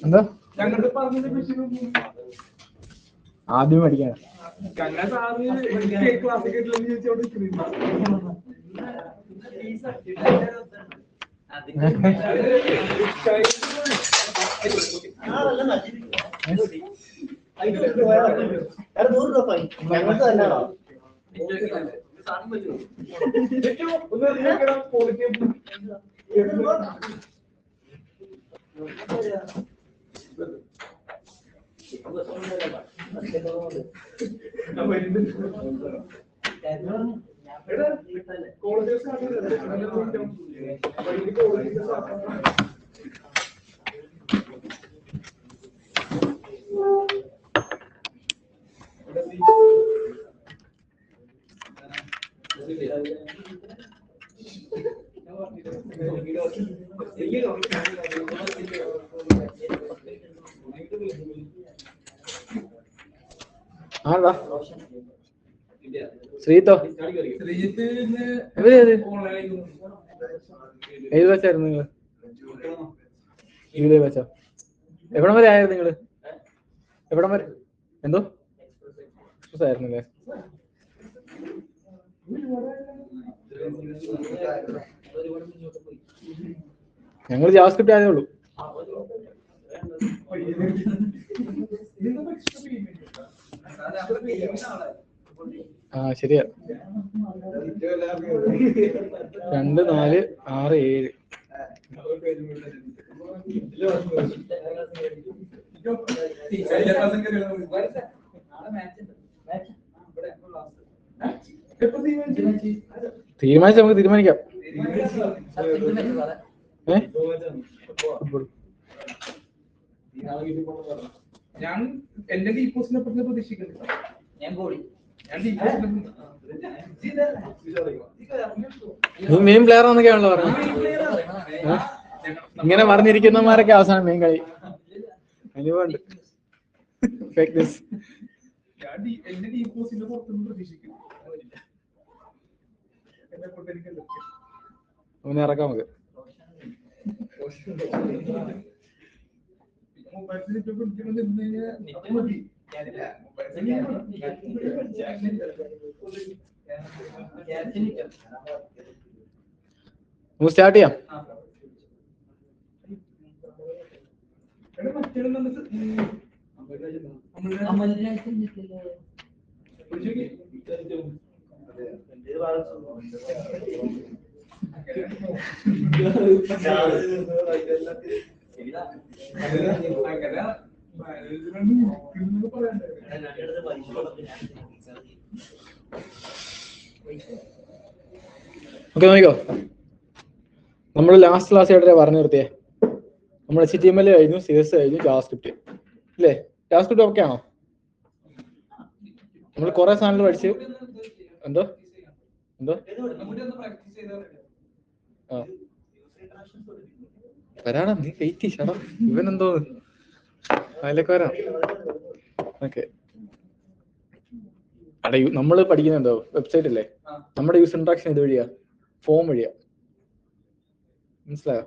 എന്താ ആദ്യം പഠിക്കാൻ ആണോ ശ്രീത്തോ ഏത് വെച്ചായിരുന്നു നിങ്ങള്? ഇവിടെ വെച്ചോ? എവിടം വരെ ആയിരുന്നു നിങ്ങള്? എവിടം വരെ? എന്തോ ആയിരുന്നല്ലേ? ഞങ്ങൾ ജാവാസ്ക്രിപ്റ്റ് ആയതേ ഉള്ളൂ. ആ ശരിയാ. 2, 4, 6, 7. തീരുമാനിച്ച നമുക്ക് തീരുമാനിക്കാം. ഞാൻ എന്റെ ഡീപ്പോസിനെ പറ്റി പ്രതീക്ഷിക്കുന്നില്ല. മെയിൻ പ്ലെയർ എന്നൊക്കെയാണല്ലോ പറഞ്ഞത്. ഇങ്ങനെ പറഞ്ഞിരിക്കുന്നമാരൊക്കെ അവസാനം മെയിൻ കളി അനുഭവമുണ്ട്. എന്റെ ഡീപ്പോസിന്റെ പുറത്തൊന്നും പ്രതീക്ഷിക്കുന്നു. അവനെ ഇറക്കാം നമുക്ക്. സ്റ്റാർട്ട് ചെയ്യാം. ഓക്കെ നോക്കിക്കോ. നമ്മൾ ലാസ്റ്റ് ക്ലാസ് ആയിട്ട് പറഞ്ഞു നിർത്തിയേ. നമ്മൾ HTML കഴിഞ്ഞു, CSS കഴിഞ്ഞു, ജാവാസ്ക്രിപ്റ്റ് ഇല്ലേ? ജാവാസ്ക്രിപ്റ്റ് ഓക്കെ ആണോ? നമ്മൾ കുറെ സാധനങ്ങൾ പഠിച്ചു. എന്തോ ആ വരാടാ, നീ വെയിറ്റ് ചെയ്യണം. ഇവനെന്തോ അതിലൊക്കെ വരാം. ഓക്കെ, അടെ നമ്മൾ പഠിക്കുന്നുണ്ടോ വെബ്സൈറ്റ് അല്ലേ? നമ്മുടെ യൂസർ ഇന്ററാക്ഷൻ ഇത് വഴിയാ, ഫോം വഴിയാ. മനസ്സിലായോ?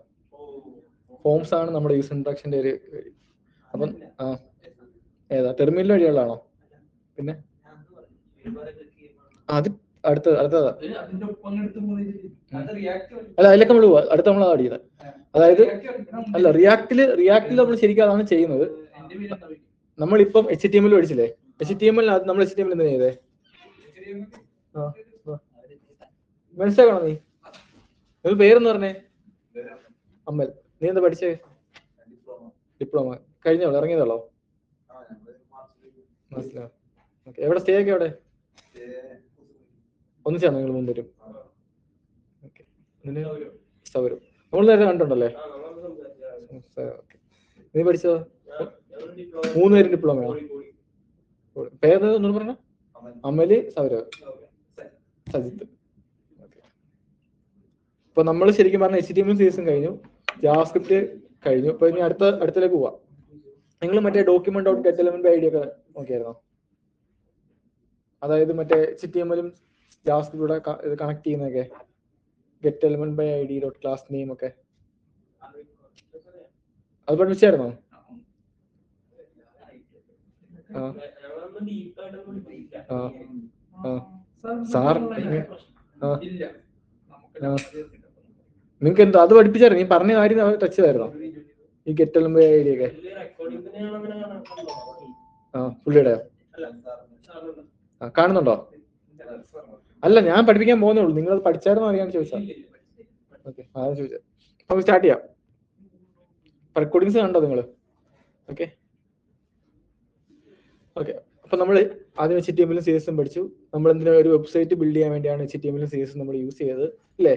ഫോംസ് ആണ് നമ്മുടെ യൂസർ ഇന്ററാക്ഷന്റെ ഒരു. അപ്പം ഏതാ ടെർമിനൽ വഴിയുള്ളതാണോ? പിന്നെ അത് അടുത്തതാ. അല്ല, അതിലൊക്കെ നമ്മൾ പോവാ. അടുത്ത നമ്മൾ ആഡ് ചെയ്ത, അതായത് അല്ല റിയാക്റ്റിൽ നമ്മൾ ശരിക്കും അതാണ് ചെയ്യുന്നത്. നമ്മളിപ്പം HTML പഠിച്ചില്ലേ? HTML നമ്മൾ HTML എന്താ ചെയ്തേ? മനസ്സിലാക്കണോ? നീ പേരെന്ന് പറഞ്ഞേ? അമ്മൽ. നീ എന്താ പഠിച്ചേ? ഡിപ്ലോമ കഴിഞ്ഞോളൂ, ഇറങ്ങിയതോളോ? മനസ്സിലാവും. ഓക്കെ, എവിടെ സ്റ്റേ ഒക്കെ? എവിടെ ഒന്നിച്ചാണ് നിങ്ങൾ മുൻവരും? ഓക്കെ, സൗരം നമ്മൾ നേരത്തെ കണ്ടിട്ടുണ്ടല്ലേ? നീ പഠിച്ചതോ? 3 പേരും ഡിപ്ലോമയാണോ? പേര് ഒന്നും പറഞ്ഞോ? അമല്, സൗരവ്, സജിത്ത്. ഇപ്പൊ നമ്മൾ ശരിക്കും പറഞ്ഞ HTML CSS കഴിഞ്ഞു, ജാവാസ്ക്രിപ്റ്റ് കഴിഞ്ഞു. ഇപ്പൊ ഇനി അടുത്തതിലേക്ക് പോവാം. നിങ്ങൾ മറ്റേ document dot get element ID ഒക്കെ നോക്കിയായിരുന്നോ? അതായത് മറ്റേ HTML-ഉം ജാവാസ്ക്രിപ്റ്റും ഇത് കണക്ട് ചെയ്യുന്നതൊക്കെ, get element by ID dot class name ഒക്കെ അത് പഠിപ്പിച്ചായിരുന്നോ? സാർ നിങ്ങൾക്ക് എന്തോ അത് പഠിപ്പിച്ചായിരുന്നു? നീ പറഞ്ഞ കാര്യം ടച്ച് ചെയ്തായിരുന്നോ ഈ ഗെറ്റ് എലമെന്റ് ബൈ ഐഡി ഒക്കെ? പുള്ളിയുടെ കാണുന്നുണ്ടോ? അല്ല, ഞാൻ പഠിപ്പിക്കാൻ പോകുന്നേ ഉള്ളൂ. നിങ്ങൾ പഠിച്ചായിരുന്നോ അറിയാൻ ചോദിച്ചാ. ഓക്കെ, അതാണ് ചോദിച്ചത്. നമുക്ക് സ്റ്റാർട്ട് ചെയ്യാം. റെക്കോർഡിങ്സ് കണ്ടോ നിങ്ങൾ? Okay okay. അപ്പൊ നമ്മൾ ആദ്യം HTML-ഉം CSS-ഉം പഠിച്ചു. നമ്മൾ എന്തിനാ ഒരു വെബ്സൈറ്റ് ബിൽഡ് ചെയ്യാൻ വേണ്ടിയാണ് HTML-ഉം CSS-ഉം നമ്മൾ യൂസ് ചെയ്തത്, അല്ലേ?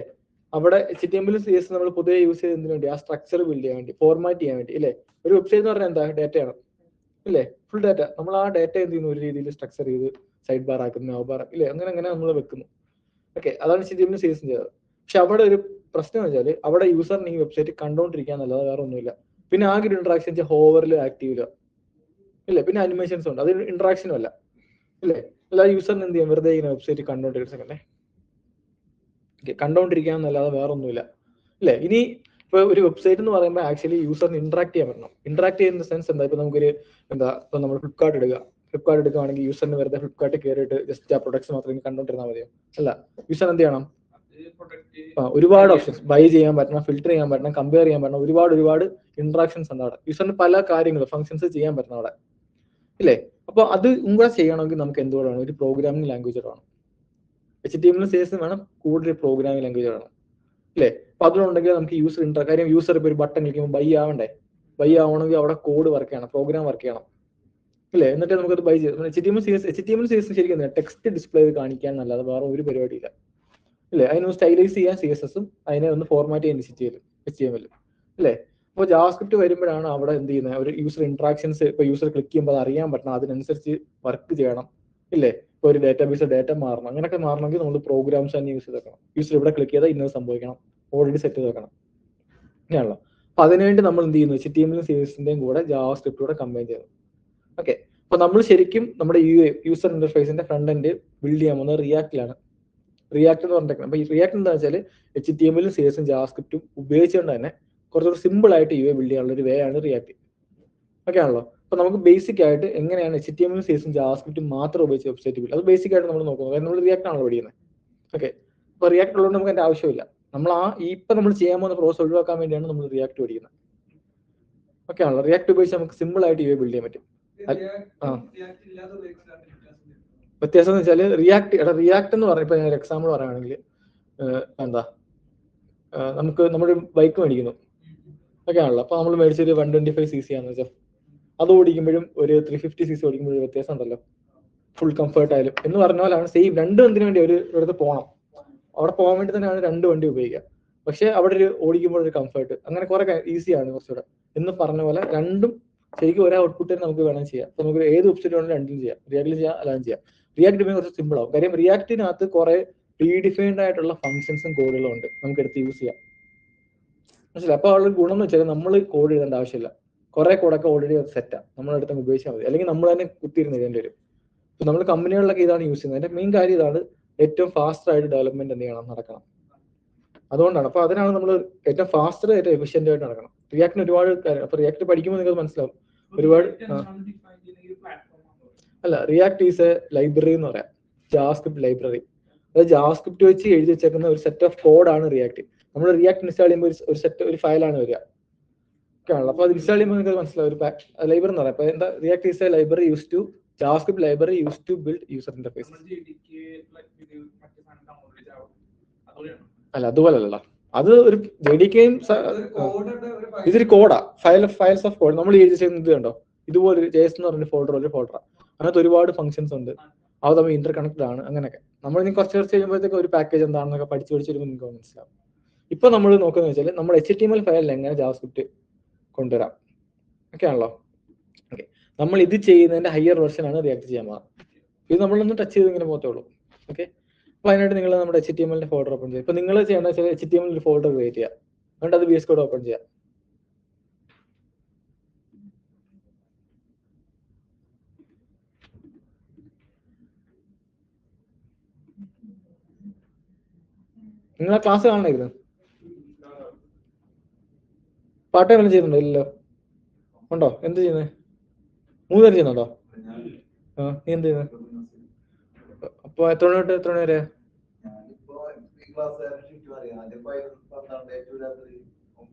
അവിടെ HTML-ഉം CSS-ഉം നമ്മൾ പൊതുവെ യൂസ് ചെയ്തതിന് വേണ്ടി ആ സ്ട്രക്ചർ ബിൽഡ് ചെയ്യാൻ വേണ്ടി, ഫോർമാറ്റ് ചെയ്യാൻ വേണ്ടി, അല്ലേ? ഒരു വെബ്സൈറ്റ് എന്ന് പറഞ്ഞാൽ എന്താ? ഡാറ്റയാണ്, ഇല്ലേ? Full data. നമ്മൾ ആ ഡാറ്റ എന്ത് ചെയ്യുന്നു? ഒരു രീതിയിൽ സ്ട്രക്ചർ ചെയ്ത് സൈഡ് ബാർ ആക്കുന്നു, നോ ബാർ, ഇല്ലേ? അങ്ങനെ നമ്മൾ വെക്കുന്നു. ഓക്കെ, അതാണ് HTML-ഉം CSS-ഉം ചെയ്തത്. പക്ഷെ അവിടെ ഒരു പ്രശ്നം വെച്ചാൽ അവിടെ യൂസറിന് ഈ വെബ്സൈറ്റ് കണ്ടോണ്ടിരിക്കാൻ നല്ലത്, വേറെ ഒന്നുമില്ല. പിന്നെ ആകെ ഒരു ഇന്ററാക്ഷൻ ഹോവറിൽ ആക്റ്റീവില്ല, ഇല്ലേ? പിന്നെ അനിമേഷൻസ് ഉണ്ട്, അത് ഇന്ററാക്ഷനും അല്ല, ഇല്ലേ? അല്ല, യൂസറിന് എന്ത് ചെയ്യാം? വെറുതെ ഇങ്ങനെ വെബ്സൈറ്റ് കണ്ടോണ്ടിരിക്കുന്നേ, കണ്ടോണ്ടിരിക്കാന്നല്ലാതെ വേറെ ഒന്നുമില്ല, ഇല്ലേ? ഇനി ഇപ്പൊ ഒരു വെബ്സൈറ്റ് എന്ന് പറയുമ്പോൾ ആക്ച്വലി യൂസറിന് ഇന്ററാക്ട് ചെയ്യാൻ പറ്റണം. ഇന്ററാക്ട് ചെയ്യുന്ന സെൻസ് എന്താ? ഇപ്പൊ നമുക്കൊരു ഇപ്പൊ നമ്മൾ ഫ്ലിപ്കാർട്ട് എടുക്കുകയാണെങ്കിൽ യൂസറിന് വെറുതെ ഫ്ലിപ്കാർട്ട് കയറിയിട്ട് ജസ്റ്റ് ആ പ്രൊഡക്ട്സ് മാത്രം കണ്ടോണ്ടിരുന്നാൽ മതിയോ? അല്ല, യൂസർ എന്ത് ചെയ്യണം? ഒരുപാട് ഓപ്ഷൻസ് ബൈ ചെയ്യാൻ പറ്റണം, ഫിൽറ്റർ ചെയ്യാൻ പറ്റണം, കമ്പയർ ചെയ്യാൻ പറ്റണം, ഒരുപാട് ഇന്ററാക്ഷൻസ് ഉണ്ട് അവിടെ. യൂസറിന് പല കാര്യങ്ങൾ ഫംഗ്ഷൻസ് ചെയ്യാൻ പറ്റണം അവിടെ, ഇല്ലേ? അപ്പൊ അത് കൂടെ ചെയ്യണമെങ്കിൽ നമുക്ക് എന്തുകൂടെ വേണം? ഒരു പ്രോഗ്രാമിംഗ് ലാംഗ്വേജ് വേണം. HTML-ഉം CSS-ഉം വേണം, കൂടുതൽ പ്രോഗ്രാമിംഗ് ലാംഗ്വേജ് വേണം, അല്ലേ? അപ്പൊ അതുണ്ടെങ്കിൽ നമുക്ക് കാര്യം യൂസർ ഇപ്പൊ ഒരു ബട്ടൺ ക്ലിക്കുമ്പോൾ ബൈ ആവണ്ടേ? ബൈ ആവണമെങ്കിൽ അവിടെ കോഡ് വർക്ക് ചെയ്യണം, പ്രോഗ്രാം വർക്ക് ചെയ്യണം, ഇല്ലേ? എന്നിട്ട് നമുക്കത് ബൈ ചെയ്യാം. HTML CSS ശരിക്കും ടെക്സ്റ്റ് ഡിസ്പ്ലേ കാണിക്കാൻ നല്ലത് വേറെ ഒരു പരിപാടിയില്ല, ഇല്ലേ? അതിനൊന്ന് സ്റ്റൈലൈസ് ചെയ്യാൻ CSS-ഉം അതിനെ ഒന്ന് ഫോർമാറ്റ് ചെയ്യാൻ HTML, അല്ലേ? അപ്പോൾ ജാവാസ്ക്രിപ്റ്റ് വരുമ്പോഴാണ് അവിടെ എന്ത് ചെയ്യുന്നത്? ഒരു യൂസർ ഇന്ററാക്ഷൻസ്, ഇപ്പൊ യൂസർ ക്ലിക്ക് ചെയ്യുമ്പോൾ അത് അറിയാൻ പറ്റണം, അതിനനുസരിച്ച് വർക്ക് ചെയ്യണം, ഇല്ലേ? ഇപ്പൊ ഒരു ഡാറ്റാബേസ് ഡാറ്റ മാറണം, അങ്ങനെയൊക്കെ മാറണമെങ്കിൽ നമ്മൾ പ്രോഗ്രാംസ് തന്നെ യൂസ് ചെയ്ത് വെക്കണം. യൂസർ ഇവിടെ ക്ലിക്ക് ചെയ്താൽ ഇന്നത് സംഭവിക്കണം, ഓൾറെഡി സെറ്റ് ചെയ്ത് വെക്കണം, അങ്ങനെയാണല്ലോ. അപ്പൊ അതിനുവേണ്ടി നമ്മൾ എന്ത് ചെയ്യുന്നു? HTML-ഉം CSS-ന്റെയും കൂടെ ജാവാസ്ക്രിപ്റ്റൂടെ കമ്പൈൻ ചെയ്യുന്നു. ഓക്കെ, അപ്പൊ നമ്മൾ ശരിക്കും നമ്മുടെ യൂസർ ഇന്റർഫേസിന്റെ ഫ്രണ്ട് എൻഡ് ബിൽഡ് ചെയ്യാൻ പോകുന്നത് റിയാക്റ്റിലാണ്. റിയാക്ട് എന്ന് പറഞ്ഞിരിക്കുന്നത്. അപ്പൊ ഈ റിയാക്ട് എന്താ വെച്ചാൽ HTML-ഉം CSS-ഉം ജാവാസ്ക്രിപ്റ്റും ഉപയോഗിച്ചുകൊണ്ട് തന്നെ കുറച്ചുകൂടി സിമ്പിൾ ആയിട്ട് UI ബിൽഡ് ചെയ്യാനുള്ള ഒരു വേ ആണ് റിയാക്ട്. ഓക്കെ ആണല്ലോ. അപ്പൊ നമുക്ക് ബേസിക് ആയിട്ട് എങ്ങനെയാണ് HTML-ഉം CSS-ഉം ജാവാസ്ക്രിപ്റ്റും മാത്രം ഉപയോഗിച്ച് വെബ്സൈറ്റ് ബിൽഡ്, അത് ബേസിക് ആയിട്ട് നമ്മൾ നോക്കുന്നത്. കാരണം നമ്മൾ റിയാക്ട് ആണല്ലോ പഠിക്കുന്നത്. ഓക്കെ, അപ്പൊ റിയാക്ട് ഉള്ളതുകൊണ്ട് നമുക്ക് അതിന്റെ ആവശ്യമില്ല. നമ്മൾ ഇപ്പൊ നമ്മൾ ചെയ്യാൻ പോകുന്ന പ്രോസസ് ഒഴിവാക്കാൻ വേണ്ടിയാണ് നമ്മൾ റിയാക്ട് പഠിക്കുന്നത്. ഓക്കെ ആണല്ലോ. റിയാക്ട് ഉപയോഗിച്ച് നമുക്ക് സിമ്പിൾ ആയിട്ട് UI ബിൽഡ് ചെയ്യാൻ പറ്റും. വ്യത്യാസം എന്ന് വെച്ചാൽ റിയാക്ട് എന്ന് പറഞ്ഞ ഇപ്പൊ ഞാൻ ഒരു എക്സാമ്പിൾ പറയുകയാണെങ്കിൽ എന്താ, നമുക്ക് നമ്മുടെ ബൈക്ക് മേടിക്കുന്നു, ഒക്കെ ആണല്ലോ. അപ്പൊ നമ്മൾ മേടിച്ചൊരു 125cc ആണെന്ന് വെച്ചാൽ അത് ഓടിക്കുമ്പോഴും ഒരു 350cc ഓടിക്കുമ്പോഴും വ്യത്യാസം ഉണ്ടല്ലോ, ഫുൾ കംഫർട്ട് ആയാലും. എന്ന് പറഞ്ഞ പോലെയാണ് സെയിം, രണ്ടും എന്തിനു വേണ്ടി ഒരിടത്ത് പോകണം, അവിടെ പോകാൻ വേണ്ടി തന്നെയാണ് രണ്ട് വണ്ടി ഉപയോഗിക്കുക. പക്ഷെ അവിടെ ഒരു ഓടിക്കുമ്പോൾ ഒരു കംഫർട്ട്, അങ്ങനെ കുറെ ഈസിയാണ് കുറച്ചുകൂടെ. എന്ന് പറഞ്ഞ പോലെ രണ്ടും ശരിക്കും ഒരേ ഔട്ട്പുട്ട് തന്നെ നമുക്ക് വേണം ചെയ്യാം. അപ്പൊ നമുക്ക് ഏത് വെബ്സൈറ്റ് വേണമെങ്കിലും രണ്ടും ചെയ്യാം, റിയാക്ടിൽ ചെയ്യാം, അല്ലാതെ ചെയ്യാം. റിയാക്ട് ചെയ്യുമ്പോൾ കുറച്ച് സിമ്പിൾ ആവും. കാര്യം റിയാക്ടിനകത്ത് കുറെ പ്രീഡിഫൈൻഡ് ആയിട്ടുള്ള ഫംഗ്ഷൻസും കോഡുകളും ഉണ്ട്, നമുക്ക് എടുത്ത് യൂസ് ചെയ്യാം. മനസ്സിലായി? അപ്പൊ ഉള്ള ഗുണം എന്ന് വെച്ചാൽ നമ്മൾ കോഡ് എഴുതേണ്ട ആവശ്യമില്ല, കുറെ കോഡൊക്കെ ഓൾറെഡി സെറ്റാ, നമ്മളെടുത്ത് ഉപയോഗിച്ചാൽ മതി. അല്ലെങ്കിൽ നമ്മൾ തന്നെ കുത്തിയിരുന്ന് എഴുതേണ്ടി വരും. ഇപ്പൊ നമ്മൾ കമ്പനികളിലൊക്കെ ഇതാണ് യൂസ് ചെയ്യുന്നത്. അതിന്റെ മെയിൻ കാര്യം ഇതാണ്, ഏറ്റവും ഫാസ്റ്റർ ആയിട്ട് ഡെവലപ്മെന്റ് എന്ത് ചെയ്യണം, നടക്കണം. അതുകൊണ്ടാണ്. അപ്പൊ അതിനാണ് നമ്മൾ ഏറ്റവും ഫാസ്റ്റർ ഏറ്റവും എഫിഷ്യന്റ് ആയിട്ട് നടക്കണം. റിയാക്ടിന് ഒരുപാട് കാര്യം, അപ്പൊ റിയാക്ട് പഠിക്കുമ്പോൾ നിങ്ങൾക്ക് മനസ്സിലാവും ഒരുപാട്. അല്ല, റിയാക്ട് ഈസ് എ ലൈബ്രറി എന്ന് പറയാം, ജാവാസ്ക്രിപ്റ്റ് ലൈബ്രറി. അത് ജാവാസ്ക്രിപ്റ്റ് വെച്ച് എഴുതി വെച്ചേക്കുന്ന ഒരു സെറ്റ് ഓഫ് കോഡാണ് റിയാക്ട്. നമ്മൾ റിയാക്ട് ഇൻസ്റ്റാൾ ചെയ്യുമ്പോൾ ഒരു ഫയലാണ് വരിക, ഒക്കെ ആണല്ലോ. അപ്പൊ അത് ഇൻസ്റ്റാൾ ചെയ്യുമ്പോൾ നിങ്ങൾക്ക് മനസ്സിലാവും ഒരു ലൈബ്രറി എന്ന് പറയാം. അപ്പൊ എന്താ, React is a library use to JavaScript library use to build user interface. അല്ല, അതുപോലല്ല. അത് ഒരു JDKയും ഇതൊരു കോഡാ, ഫയൽസ് ഓഫ് കോഡ്. നമ്മൾ എഴുതി ചെയ്യുന്നത് കണ്ടോ, ഇതുപോലെ JS എന്ന് പറഞ്ഞ ഒരു ഫോൾഡറാ. അങ്ങനത്തെ ഒരുപാട് ഫംഗ്ഷൻസ് ഉണ്ട്, അവ തമ്മിൽ ഇന്റർ കണക്റ്റഡ് ആണ്. അങ്ങനെയൊക്കെ നമ്മൾ ഇനി കുറച്ച് കഴിയുമ്പോഴത്തേക്ക് ഒരു പാക്കേജ് എന്താണെന്നൊക്കെ പഠിച്ചു വരുമ്പോൾ നിങ്ങൾക്ക് മനസ്സിലാവും. ഇപ്പൊ നമ്മൾ നോക്കുന്നത് വെച്ചാൽ നമ്മൾ HTML ഫയലിൽ എങ്ങനെ ജാവാസ്ക്രിപ്റ്റ് കൊണ്ടുവരാം, ഒക്കെ ആണല്ലോ. ഓക്കെ, നമ്മൾ ഇത് ചെയ്യുന്നതിന്റെ ഹയർ വെർഷൻ ആണ് റിയാക്ട് ചെയ്യാൻ പോകുന്നത്. ഇത് നമ്മളൊന്ന് ടച്ച് ചെയ്ത് ഇങ്ങനെ പോകത്തേ ഉള്ളൂ. ഓക്കെ, അപ്പൊ അതിനായിട്ട് നിങ്ങൾ നമ്മുടെ HTML ഫോൾഡർ ഓപ്പൺ ചെയ്യുക. ഇപ്പൊ നിങ്ങൾ ചെയ്യേണ്ട വെച്ചാൽ HTML ഒരു ഫോൾഡർ ക്രിയേറ്റ് ചെയ്യുക, എന്നിട്ട് അത് VS Code ഓപ്പൺ ചെയ്യുക. നിങ്ങൾ ആ ക്ലാസ് കാണണമായിരുന്നു. പാർട്ട് ടൈം എല്ലാം ചെയ്യുന്നുണ്ടോ? ഇല്ലല്ലോ. ഉണ്ടോ? എന്ത് ചെയ്യുന്നത്? 3 നേരം ചെയ്യുന്നുണ്ടോ? നീ എന്ത് ചെയ്യുന്നത്? അപ്പൊ എത്ര മണി തൊട്ട് എത്ര മണി വരെ?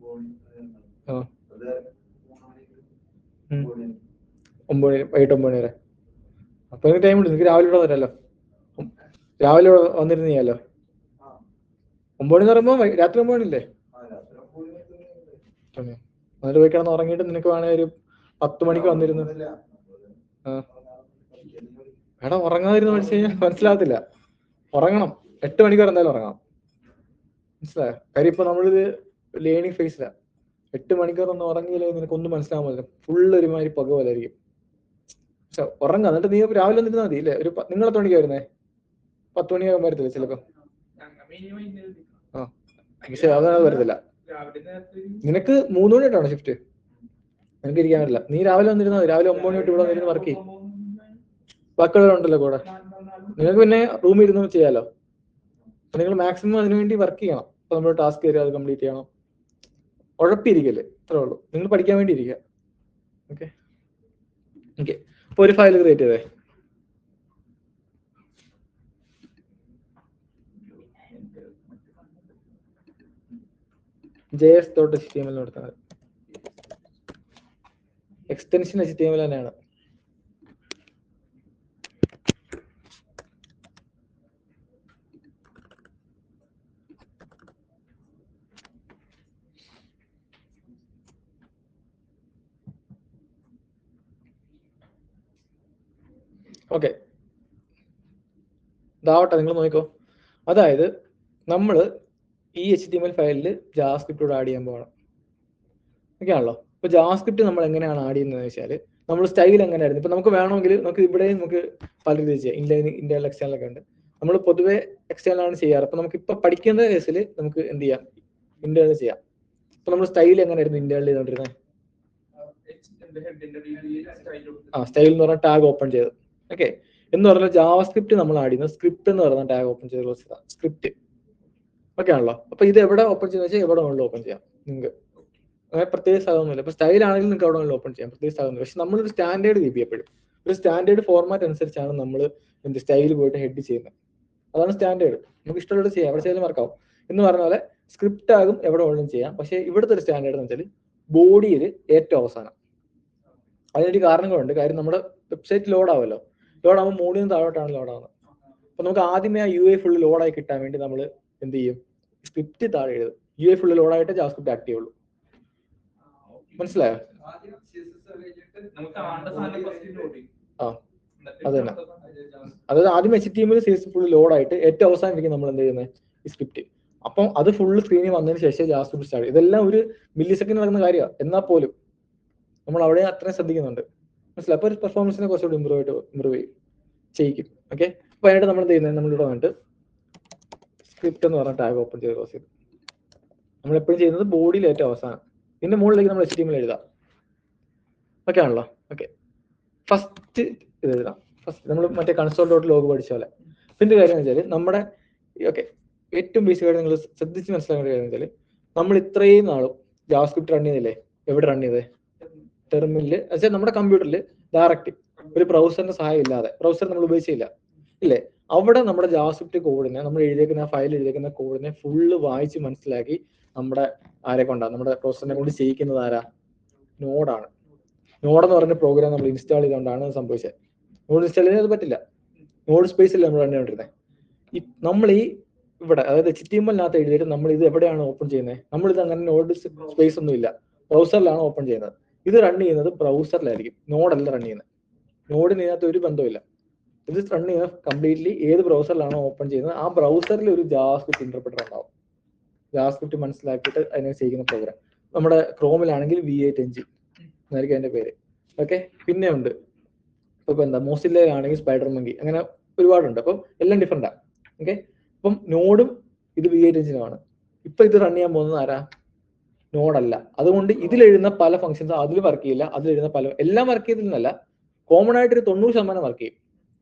വൈകിട്ട് 9 മണി വരെ. അപ്പൊ എനിക്ക് ടൈം ഉണ്ട്. എനിക്ക് രാവിലെ ഇവിടെ വരാമല്ലോ. രാവിലെ വന്നിരുന്ന് ചെയ്യാലോ. 9 മണി എന്ന് പറയുമ്പോ രാത്രി 9 മണിയില്ലേ? എന്നിട്ട് പോയി കിടന്ന് ഉറങ്ങിയിട്ട് നിനക്ക് വേണമെങ്കിൽ ഒരു 10 മണിക്ക് വന്നിരുന്നു. എടാ ഉറങ്ങാതിരുന്ന് പഠിച്ചു കഴിഞ്ഞാൽ മനസ്സിലാകത്തില്ല. ഉറങ്ങണം. 8 മണിക്കൂർ എന്തായാലും ഉറങ്ങണം. മനസ്സിലായോ? കാര്യം ഇപ്പൊ നമ്മളിത് ലേണിംഗ് ഫേസിലാണ്. 8 മണിക്കൂർ ഒന്നും ഉറങ്ങിയില്ലെങ്കിൽ നിനക്കൊന്നും മനസ്സിലാകാൻ പറ്റില്ല. ഫുള്ള് ഒരുമാതിരി പക പോലെ ആയിരിക്കും. പക്ഷെ ഉറങ്ങാം. എന്നിട്ട് നീ രാവിലെ വന്നിരുന്നാൽ മതി ഇല്ലേ? നിങ്ങൾ എത്ര മണിക്കാ വരുന്നേ? 10 മണിയാകുമ്പോൾ വരത്തില്ല ചിലപ്പോ. പക്ഷെ അതാണ് വരത്തില്ല. നിനക്ക് 3 മണി തൊട്ടാണോ ഷിഫ്റ്റ്? നിനക്ക് ഇരിക്കാൻ പറ്റില്ല. നീ രാവിലെ വന്നിരുന്നാൽ മതി. രാവിലെ 9 മണി തൊട്ട് ഇവിടെ വന്നിരുന്ന് വർക്ക് ചെയ്യും. ബാക്കിയുള്ളവരുണ്ടല്ലോ കൂടെ. നിങ്ങൾക്ക് പിന്നെ റൂമിൽ ഇരുന്ന് ചെയ്യാലോ. നിങ്ങൾ മാക്സിമം അതിനുവേണ്ടി വർക്ക് ചെയ്യണം. അപ്പൊ നമ്മൾ ടാസ്ക് തരും, അത് കംപ്ലീറ്റ് ചെയ്യണം. ഉഴപ്പിയിരിക്കല്ലേ, അത്രേ ഉള്ളൂ. നിങ്ങൾ പഠിക്കാൻ വേണ്ടി ഇരിക്കുക. Okay okay. അപ്പൊ ഒരു ഫയൽ ക്രിയേറ്റ് ചെയ്തേ. JS.html കൊടുത്താൽ എക്സ്റ്റൻഷൻ HTML തന്നെയാണ്. ഓക്കെ, ഇതാവട്ടെ, നിങ്ങൾ നോക്കിക്കോ. അതായത് നമ്മൾ ഈ HTML ഫയലിൽ ജാവാസ്ക്രിപ്റ്റ് ആഡ് ചെയ്യാൻ പോകണം. ഓക്കെ ആണല്ലോ. ഇപ്പൊ ജാവാസ്ക്രിപ്റ്റ് നമ്മൾ എങ്ങനെയാണ് ആഡ് ചെയ്യുന്നത് വെച്ചാൽ, നമ്മൾ സ്റ്റൈൽ എങ്ങനെയായിരുന്നു. ഇപ്പൊ നമുക്ക് വേണമെങ്കിൽ നമുക്ക് ഇവിടെ നമുക്ക് പല രീതി ചെയ്യാം. ഇന്റേണൽ എക്സ്റ്റേണൽ ഒക്കെ ഉണ്ട്. നമ്മൾ പൊതുവെ എക്സ്റ്റേണൽ ആണ് ചെയ്യാറ്. അപ്പൊ നമുക്ക് ഇപ്പൊ പഠിക്കുന്ന കേസിൽ നമുക്ക് എന്ത് ചെയ്യാം, ഇന്റേണൽ ചെയ്യാം. അപ്പൊ നമ്മൾ സ്റ്റൈൽ എങ്ങനെയായിരുന്നു ഇന്റേണൽ ചെയ്തോണ്ടിരുന്നത്? സ്റ്റൈൽ എന്ന് പറഞ്ഞാൽ ടാഗ് ഓപ്പൺ ചെയ്ത്. ഓക്കെ, എന്ന് പറഞ്ഞാൽ ജാവാസ്ക്രിപ്റ്റ് നമ്മൾ ആഡ് ചെയ്യുന്നത് സ്ക്രിപ്റ്റ് എന്ന് പറയുന്ന ടാഗ് ഓപ്പൺ ചെയ്ത് സ്ക്രിപ്റ്റ്. ഓക്കെ ആണല്ലോ. അപ്പൊ ഇത് എവിടെ ഓപ്പൺ ചെയ്യുന്ന വെച്ചാൽ എവിടെ വേണമെങ്കിലും ഓപ്പൺ ചെയ്യാം നിങ്ങൾക്ക്. അങ്ങനെ പ്രത്യേക സ്ഥലമൊന്നുമില്ല. ഇപ്പൊ സ്റ്റൈൽ ആണെങ്കിലും നിങ്ങൾക്ക് എവിടെ വേണമെങ്കിലും ഓപ്പൺ ചെയ്യാം, പ്രത്യേക സ്ഥലമൊന്നുമില്ല. പക്ഷെ നമ്മളൊരു സ്റ്റാൻഡേർഡ് കീപ്പ് എപ്പോഴും ഒരു സ്റ്റാൻഡേർഡ് ഫോർമാറ്റ് അനുസരിച്ചാണ് നമ്മൾ എന്ത് സ്റ്റൈൽ പോയിട്ട് ഹെഡ് ചെയ്യുന്നത്. അതാണ് സ്റ്റാൻഡേർഡ്. നമുക്ക് ഇഷ്ടമുള്ളത് ചെയ്യാം, എവിടെ ചെയ്താലും വർക്കാവും. എന്ന് പറഞ്ഞ പോലെ സ്ക്രിപ്റ്റ് ആകും എവിടെ വേണമെങ്കിലും ചെയ്യാം. പക്ഷേ ഇവിടുത്തെ ഒരു സ്റ്റാൻഡേർഡ് എന്ന് വെച്ചാൽ ബോഡിയിൽ ഏറ്റവും അവസാനം. അതിനൊരു കാരണങ്ങളുണ്ട്. കാര്യം നമ്മുടെ വെബ്സൈറ്റ് ലോഡ് ആവുമല്ലോ. ലോഡ് ആകുമ്പോൾ മുകളിൽ നിന്ന് താഴോട്ടാണ് ലോഡ് ആവുന്നത്. അപ്പൊ നമുക്ക് ആദ്യമേ ആ UI ഫുള്ള് ലോഡായി കിട്ടാൻ വേണ്ടി നമ്മൾ എന്ത് ചെയ്യും, സ്ക്രിപ്റ്റ് താഴെ എഴുതും. UI ഫുള്ള് ലോഡായിട്ട് ജാവാസ്ക്രിപ്റ്റ് ആക്ട് ചെയ്യുള്ളൂ. മനസ്സിലായോ? അത് തന്നെ. അതായത് ആദ്യം HTML CSS ഫുള്ള് ലോഡായിട്ട് ഏറ്റവും അവസാനം നമ്മൾ എന്ത് ചെയ്യുന്നത്, ഈ സ്ക്രിപ്റ്റ്. അപ്പം അത് ഫുള്ള് സ്ക്രീനിൽ വന്നതിന് ശേഷം ജാവാസ്ക്രിപ്റ്റ് സ്റ്റാർട്ട്. ഇതെല്ലാം ഒരു മില്ലി സെക്കൻഡ് നടക്കുന്ന കാര്യമാണ്. എന്നാൽ പോലും നമ്മൾ അവിടെ അത്രയും ശ്രദ്ധിക്കുന്നുണ്ട്. മനസ്സിലായി? അപ്പൊ ഒരു പെർഫോമൻസിനെ കുറച്ചുകൂടി ഇമ്പ്രൂവ് ചെയ്യിക്കും. ഓക്കെ, അപ്പൊ അതിനായിട്ട് നമ്മൾ എന്ത് ചെയ്യുന്നത്, നമ്മളിവിടെ വന്നിട്ട് സ്ക്രിപ്റ്റ് എന്ന് പറഞ്ഞ ടാഗ് ഓപ്പൺ ചെയ്ത് ക്ലോസ് ചെയ്ത് നമ്മൾ എപ്പോഴും ചെയ്യുന്നത് ബോഡിയിൽ ഏറ്റവും അവസാനം. ഇതിന്റെ മുകളിലേക്ക് നമ്മൾ HTML എഴുതാം. ഓക്കെ ആണല്ലോ. ഓക്കെ, ഫസ്റ്റ് ഇത് എഴുതാം. ഫസ്റ്റ് നമ്മൾ മറ്റേ console.log പഠിച്ച പോലെ. പിന്നെ കാര്യം എന്ന് വെച്ചാൽ നമ്മുടെ ഏറ്റവും ബേസിക് ആയിട്ട് നിങ്ങൾ ശ്രദ്ധിച്ച് മനസ്സിലാക്കേണ്ട കാര്യം എന്ന് വെച്ചാൽ, നമ്മൾ ഇത്രയും നാളും ജാവാസ്ക്രിപ്റ്റ് റൺ ചെയ്തില്ലേ, എവിടെ റൺ ചെയ്തേ? ടെർമിനലിൽ. വെച്ചാൽ നമ്മുടെ കമ്പ്യൂട്ടറിൽ ഡയറക്റ്റ് ഒരു ബ്രൗസറിന്റെ സഹായം ഇല്ലാതെ, ബ്രൗസർ നമ്മൾ ഉപയോഗിച്ചില്ല ഇല്ലേ, അവിടെ നമ്മുടെ ജാവാസ്ക്രിപ്റ്റ് കോഡിനെ, നമ്മൾ എഴുതിയേക്കുന്ന ഫയൽ എഴുതിയേക്കുന്ന കോഡിനെ ഫുള്ള് വായിച്ച് മനസ്സിലാക്കി നമ്മുടെ ആരെ കൊണ്ടാണ്, നമ്മുടെ പ്രോസസറിനെ കൊണ്ട് ചെയ്യിക്കുന്നത് ആരാ? നോഡാണ്. നോഡെന്ന് പറഞ്ഞ പ്രോഗ്രാം നമ്മൾ ഇൻസ്റ്റാൾ ചെയ്തുകൊണ്ടാണ് സംഭവിച്ചത്. നോഡ് ഇൻസ്റ്റാൾ ചെയ്യാൻ അത് പറ്റില്ല. നോഡ് സ്പേസിൽ നമ്മൾ കണ്ടുകൊണ്ടിരുന്നത്. നമ്മൾ ഈ ഇവിടെ അതായത് HTML-നകത്ത് എഴുതിയിട്ട് നമ്മൾ ഇത് എവിടെയാണ് ഓപ്പൺ ചെയ്യുന്നത്? നമ്മളിത് അങ്ങനെ നോഡ് സ്പേസ് ഒന്നും ഇല്ല, ബ്രൗസറിലാണ് ഓപ്പൺ ചെയ്യുന്നത്. ഇത് റൺ ചെയ്യുന്നത് ബ്രൗസറിലായിരിക്കും, നോഡല്ല റൺ ചെയ്യുന്നത്. നോഡിന് ഇതിനകത്ത് ഒരു ബന്ധമില്ല. ഇത് റൺ ചെയ്യുന്നത് കംപ്ലീറ്റ്ലി ഏത് ബ്രൗസറിലാണോ ഓപ്പൺ ചെയ്യുന്നത് ആ ബ്രൗസറിൽ ഒരു ജാവാസ്ക്രിപ്റ്റ് ഇന്റർപ്രിറ്റർ ഉണ്ടാവും. ജാവാസ്ക്രിപ്റ്റ് മനസ്സിലാക്കിയിട്ട് അതിനെ ചെയ്യുന്ന പ്രോഗ്രാം. നമ്മുടെ ക്രോമിലാണെങ്കിൽ V8 എഞ്ചിൻ എന്നായിരിക്കും അതിന്റെ പേര്. ഓക്കെ, പിന്നെ ഉണ്ട് ഇപ്പൊ എന്താ മോസില്ലയിലാണെങ്കിൽ സ്പൈഡർ മങ്കി, അങ്ങനെ ഒരുപാടുണ്ട്. അപ്പം എല്ലാം ഡിഫറെന്റാണ്. ഓക്കെ, അപ്പം നോഡും ഇത് V8 എഞ്ചിനുമാണ്. ഇപ്പൊ ഇത് റൺ ചെയ്യാൻ പോകുന്നത് ആരാ? നോഡല്ല. അതുകൊണ്ട് ഇതിലെഴുതുന്ന പല ഫംഗ്ഷൻസ് അതിൽ വർക്ക് ചെയ്യില്ല. അതിലെഴുതുന്ന പല എല്ലാം വർക്ക് ചെയ്തില്ലെന്നല്ല, കോമൺ ആയിട്ട് ഒരു 90% വർക്ക് ചെയ്യും.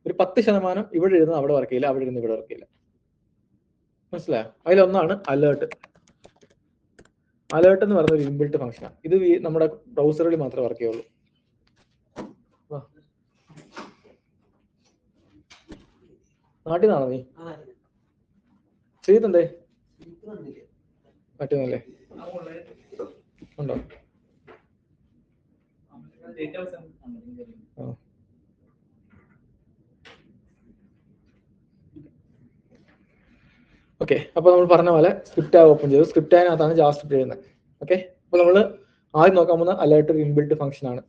ഒരു 10% ഇവിടെ എഴുതുന്നത് അവിടെ വർക്ക് ചെയ്യില്ല, അവിടെ എഴുതുന്ന ഇവിടെ വർക്ക് ചെയ്യില്ല. മനസ്സിലായോ? അതിലൊന്നാണ് അലേർട്ട്. അലേർട്ട് എന്ന് പറയുന്ന ഒരു ഇൻബിൽട്ട് ഫംഗ്ഷനാണ്. ഇത് നമ്മുടെ ബ്രൗസറിൽ മാത്രമേ വർക്ക് ചെയ്യുള്ളൂ. നാട്ടിൽ നിന്നാണോ നീ? ചെയ്തണ്ടേ? പറ്റുന്നല്ലേ? ഉണ്ടോ? ഓക്കെ, അപ്പൊ നമ്മൾ പറഞ്ഞ പോലെ സ്ക്രിപ്റ്റ് ഓപ്പൺ ചെയ്തു. സ്ക്രിപ്റ്റ് അതിനകത്താണ് ജാവാസ്ക്രിപ്റ്റ് ചെയ്യുന്നത്. ഓക്കെ, അപ്പൊ നമ്മൾ ആദ്യം നോക്കാൻ പോകുന്ന അലേർട്ട് ഒരു ഇൻബിൽട്ട് ഫംഗ്ഷൻ ആണ്.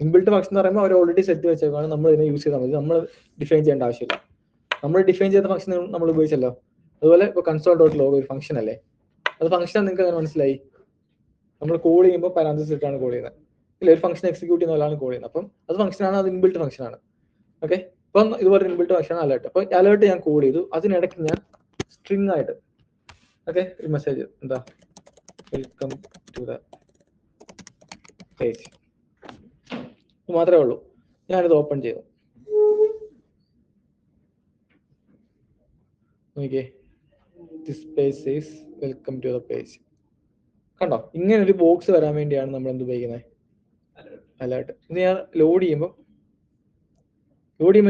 ഇൻബിൽട്ട് ഫംഗ്ഷൻ എന്ന് പറയുമ്പോൾ അവർ ഓൾറെഡി സെറ്റ് വെച്ചേക്കാണ്, നമ്മൾ ഇതിനെ യൂസ് ചെയ്താൽ മതി. നമ്മൾ ഡിഫൈൻ ചെയ്യേണ്ട ആവശ്യമില്ല. നമ്മൾ ഡിഫൈൻ ചെയ്ത ഫംഗ്ഷൻ നമ്മൾ ഉപയോഗിച്ചല്ലോ. അതുപോലെ ഇപ്പോൾ കൺസോൾ ഡോട്ട് ലോഗ് ഒരു ഫംഗ്ഷൻ അല്ലേ, അത് ഫംഗ്ഷൻ നിങ്ങൾക്ക് അങ്ങനെ മനസ്സിലായി. നമ്മൾ കോൾ ചെയ്യുമ്പോൾ പാരാന്തസിസ് ഇട്ടാണ് കോൾ ചെയ്യുന്നത്. ഇല്ല, ഒരു ഫംഗ്ഷൻ എക്സിക്യൂട്ട് ചെയ്യുന്ന പോലെയാണ് കോൾ ചെയ്യുന്നത്. അപ്പം അത് ഫംഗ്ഷനാണ്, അത് ഇൻബിൽട്ട് ഫംഗ്ഷൻ ആണ്. ഓക്കെ, അപ്പം ഇതുപോലെ ഇൻബിൽട്ട് ഫംഗ്ഷൻ ആണ് അലേർട്ട്. അപ്പോൾ അലേർട്ട് ഞാൻ കോൾ ചെയ്തു, അതിനിടയ്ക്ക് ഞാൻ സ്ട്രിങ് ആയിട്ട് ഓക്കെ ഒരു മെസ്സേജ് എന്താ വെൽക്കം ടു ദ പേജ് മാത്രമേ ഉള്ളൂ. ഞാനിത് ഓപ്പൺ ചെയ്തു. നോക്കിയേ, this page is welcome to the page. കണ്ടോ, ഇങ്ങനെ ഒരു ബോക്സ് വരാൻ വേണ്ടിയാണ് നമ്മൾ എന്ത് ഉപയോഗിക്കുന്നത്, അലേർട്ട്. ഇത് ഞാൻ ലോഡ് ചെയ്യുമ്പോൾ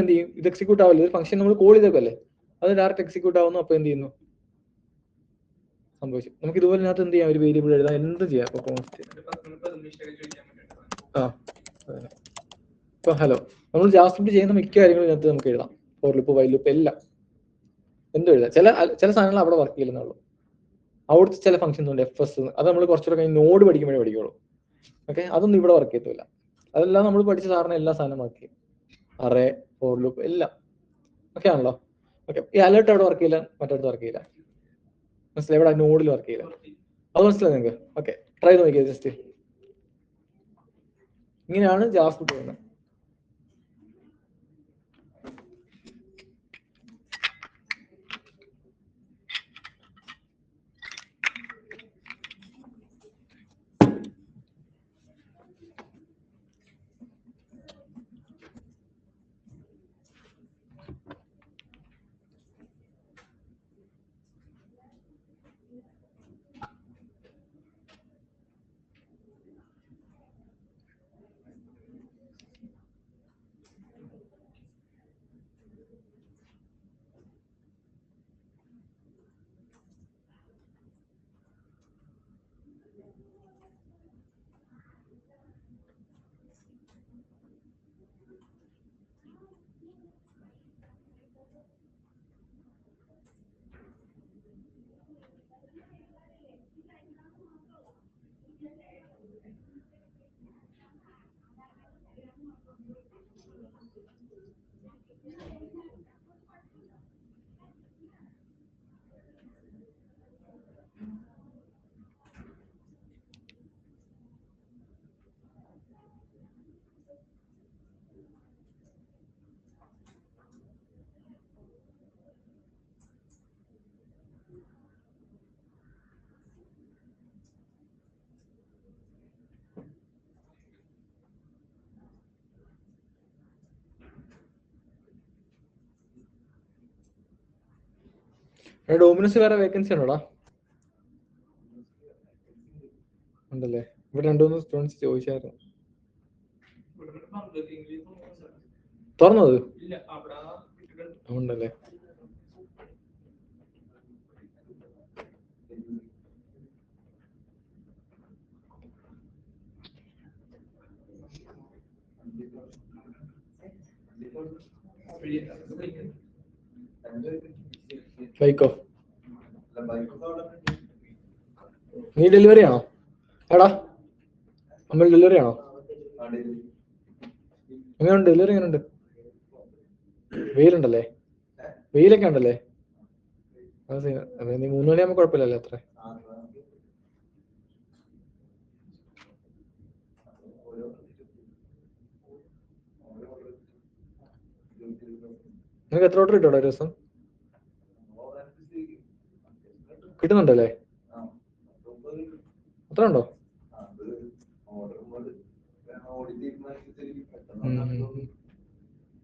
എന്ത് ചെയ്യും, ഇത് എക്സിക്യൂട്ട് ആവില്ല. ഒരു ഫംഗ്ഷൻ നമ്മൾ കോൾ ചെയ്തേക്കല്ലേ, അത് ഡയറക്റ്റ് എക്സിക്യൂട്ട് ആവുന്നു. അപ്പോൾ എന്ത് ചെയ്യുന്നു, സംഭവിച്ചു. നമുക്ക് ഇതുപോലെ ഇതിനകത്ത് എന്ത് ചെയ്യാം, ഒരു വേരിയബിൾ എഴുതാം, എന്ത് ചെയ്യാം. ഇപ്പൊ ഹലോ, നമ്മൾ ജാവാസ്ക്രിപ്റ്റ് ചെയ്യുന്ന മിക്ക കാര്യങ്ങളും ഇതിനകത്ത് നമുക്ക് എഴുതാം. ഫോർ ലൂപ്പ്, വൈൽ ലൂപ്പ് എല്ലാം എന്തും എഴുതാം. ചില സാധനങ്ങൾ അവിടെ വർക്ക് ചെയ്യുന്നുള്ളൂ. അവിടുത്തെ ചില ഫംഗ്ഷൻസ് ഉണ്ട്, FS, അത് നമ്മൾ കുറച്ചുകൂടെ കഴിഞ്ഞ് നോഡ് പഠിക്കുമ്പോഴേ പഠിക്കുള്ളൂ. ഓക്കെ, അതൊന്നും ഇവിടെ വർക്ക് ചെയ്യത്തില്ല. അതെല്ലാം നമ്മൾ പഠിച്ച സാറിന് എല്ലാ സാധനം വർക്ക് ചെയ്യും. അറേ, ഫോർ ലൂപ്പ് എല്ലാം ഓക്കെ ആണല്ലോ. ഓക്കെ, ഈ അലേർട്ട് അവിടെ വർക്ക് ചെയ്യില്ല, മറ്റടുത്ത് വർക്ക് ചെയ്യില്ല. മനസ്സിലായി? ഇവിടെ നോഡിൽ വർക്ക് ചെയ്യില്ല. അത് മനസ്സിലായി നിങ്ങൾക്ക്? ഓക്കെ, ട്രൈ ചെയ്ത് നോക്കിയത് ജസ്റ്റ്. ഇങ്ങനെയാണ് ജാവാസ്ക്രിപ്റ്റ് ചെയ്യുന്നത്. ഡോമിനോസ് വേറെ വേക്കൻസി ഉണ്ടോടാ? ഉണ്ടല്ലേ, ഇവിടെ 2-3 സ്റ്റുഡൻസ് ചോദിച്ചായിരുന്നു. തുറന്നത് ഉണ്ടല്ലേ. ബൈക്കോ? നീ ഡെലിവറി ആണോ? എടാ നമ്മൾ ഡെലിവറി ആണോ? എങ്ങനെയുണ്ട് ഡെലിവറി? എങ്ങനെയുണ്ട്? വെയിലുണ്ടല്ലേ? വെയിലൊക്കെ ഉണ്ടല്ലേ? നീ 3 മണിയാകുമ്പോ കുഴപ്പമില്ലല്ലോ അത്ര. നിനക്ക് എത്ര ഓർഡർ കിട്ടുമോ ഒരു ദിവസം? കിട്ടുന്നുണ്ടല്ലേ? അത്ര ഉണ്ടോ?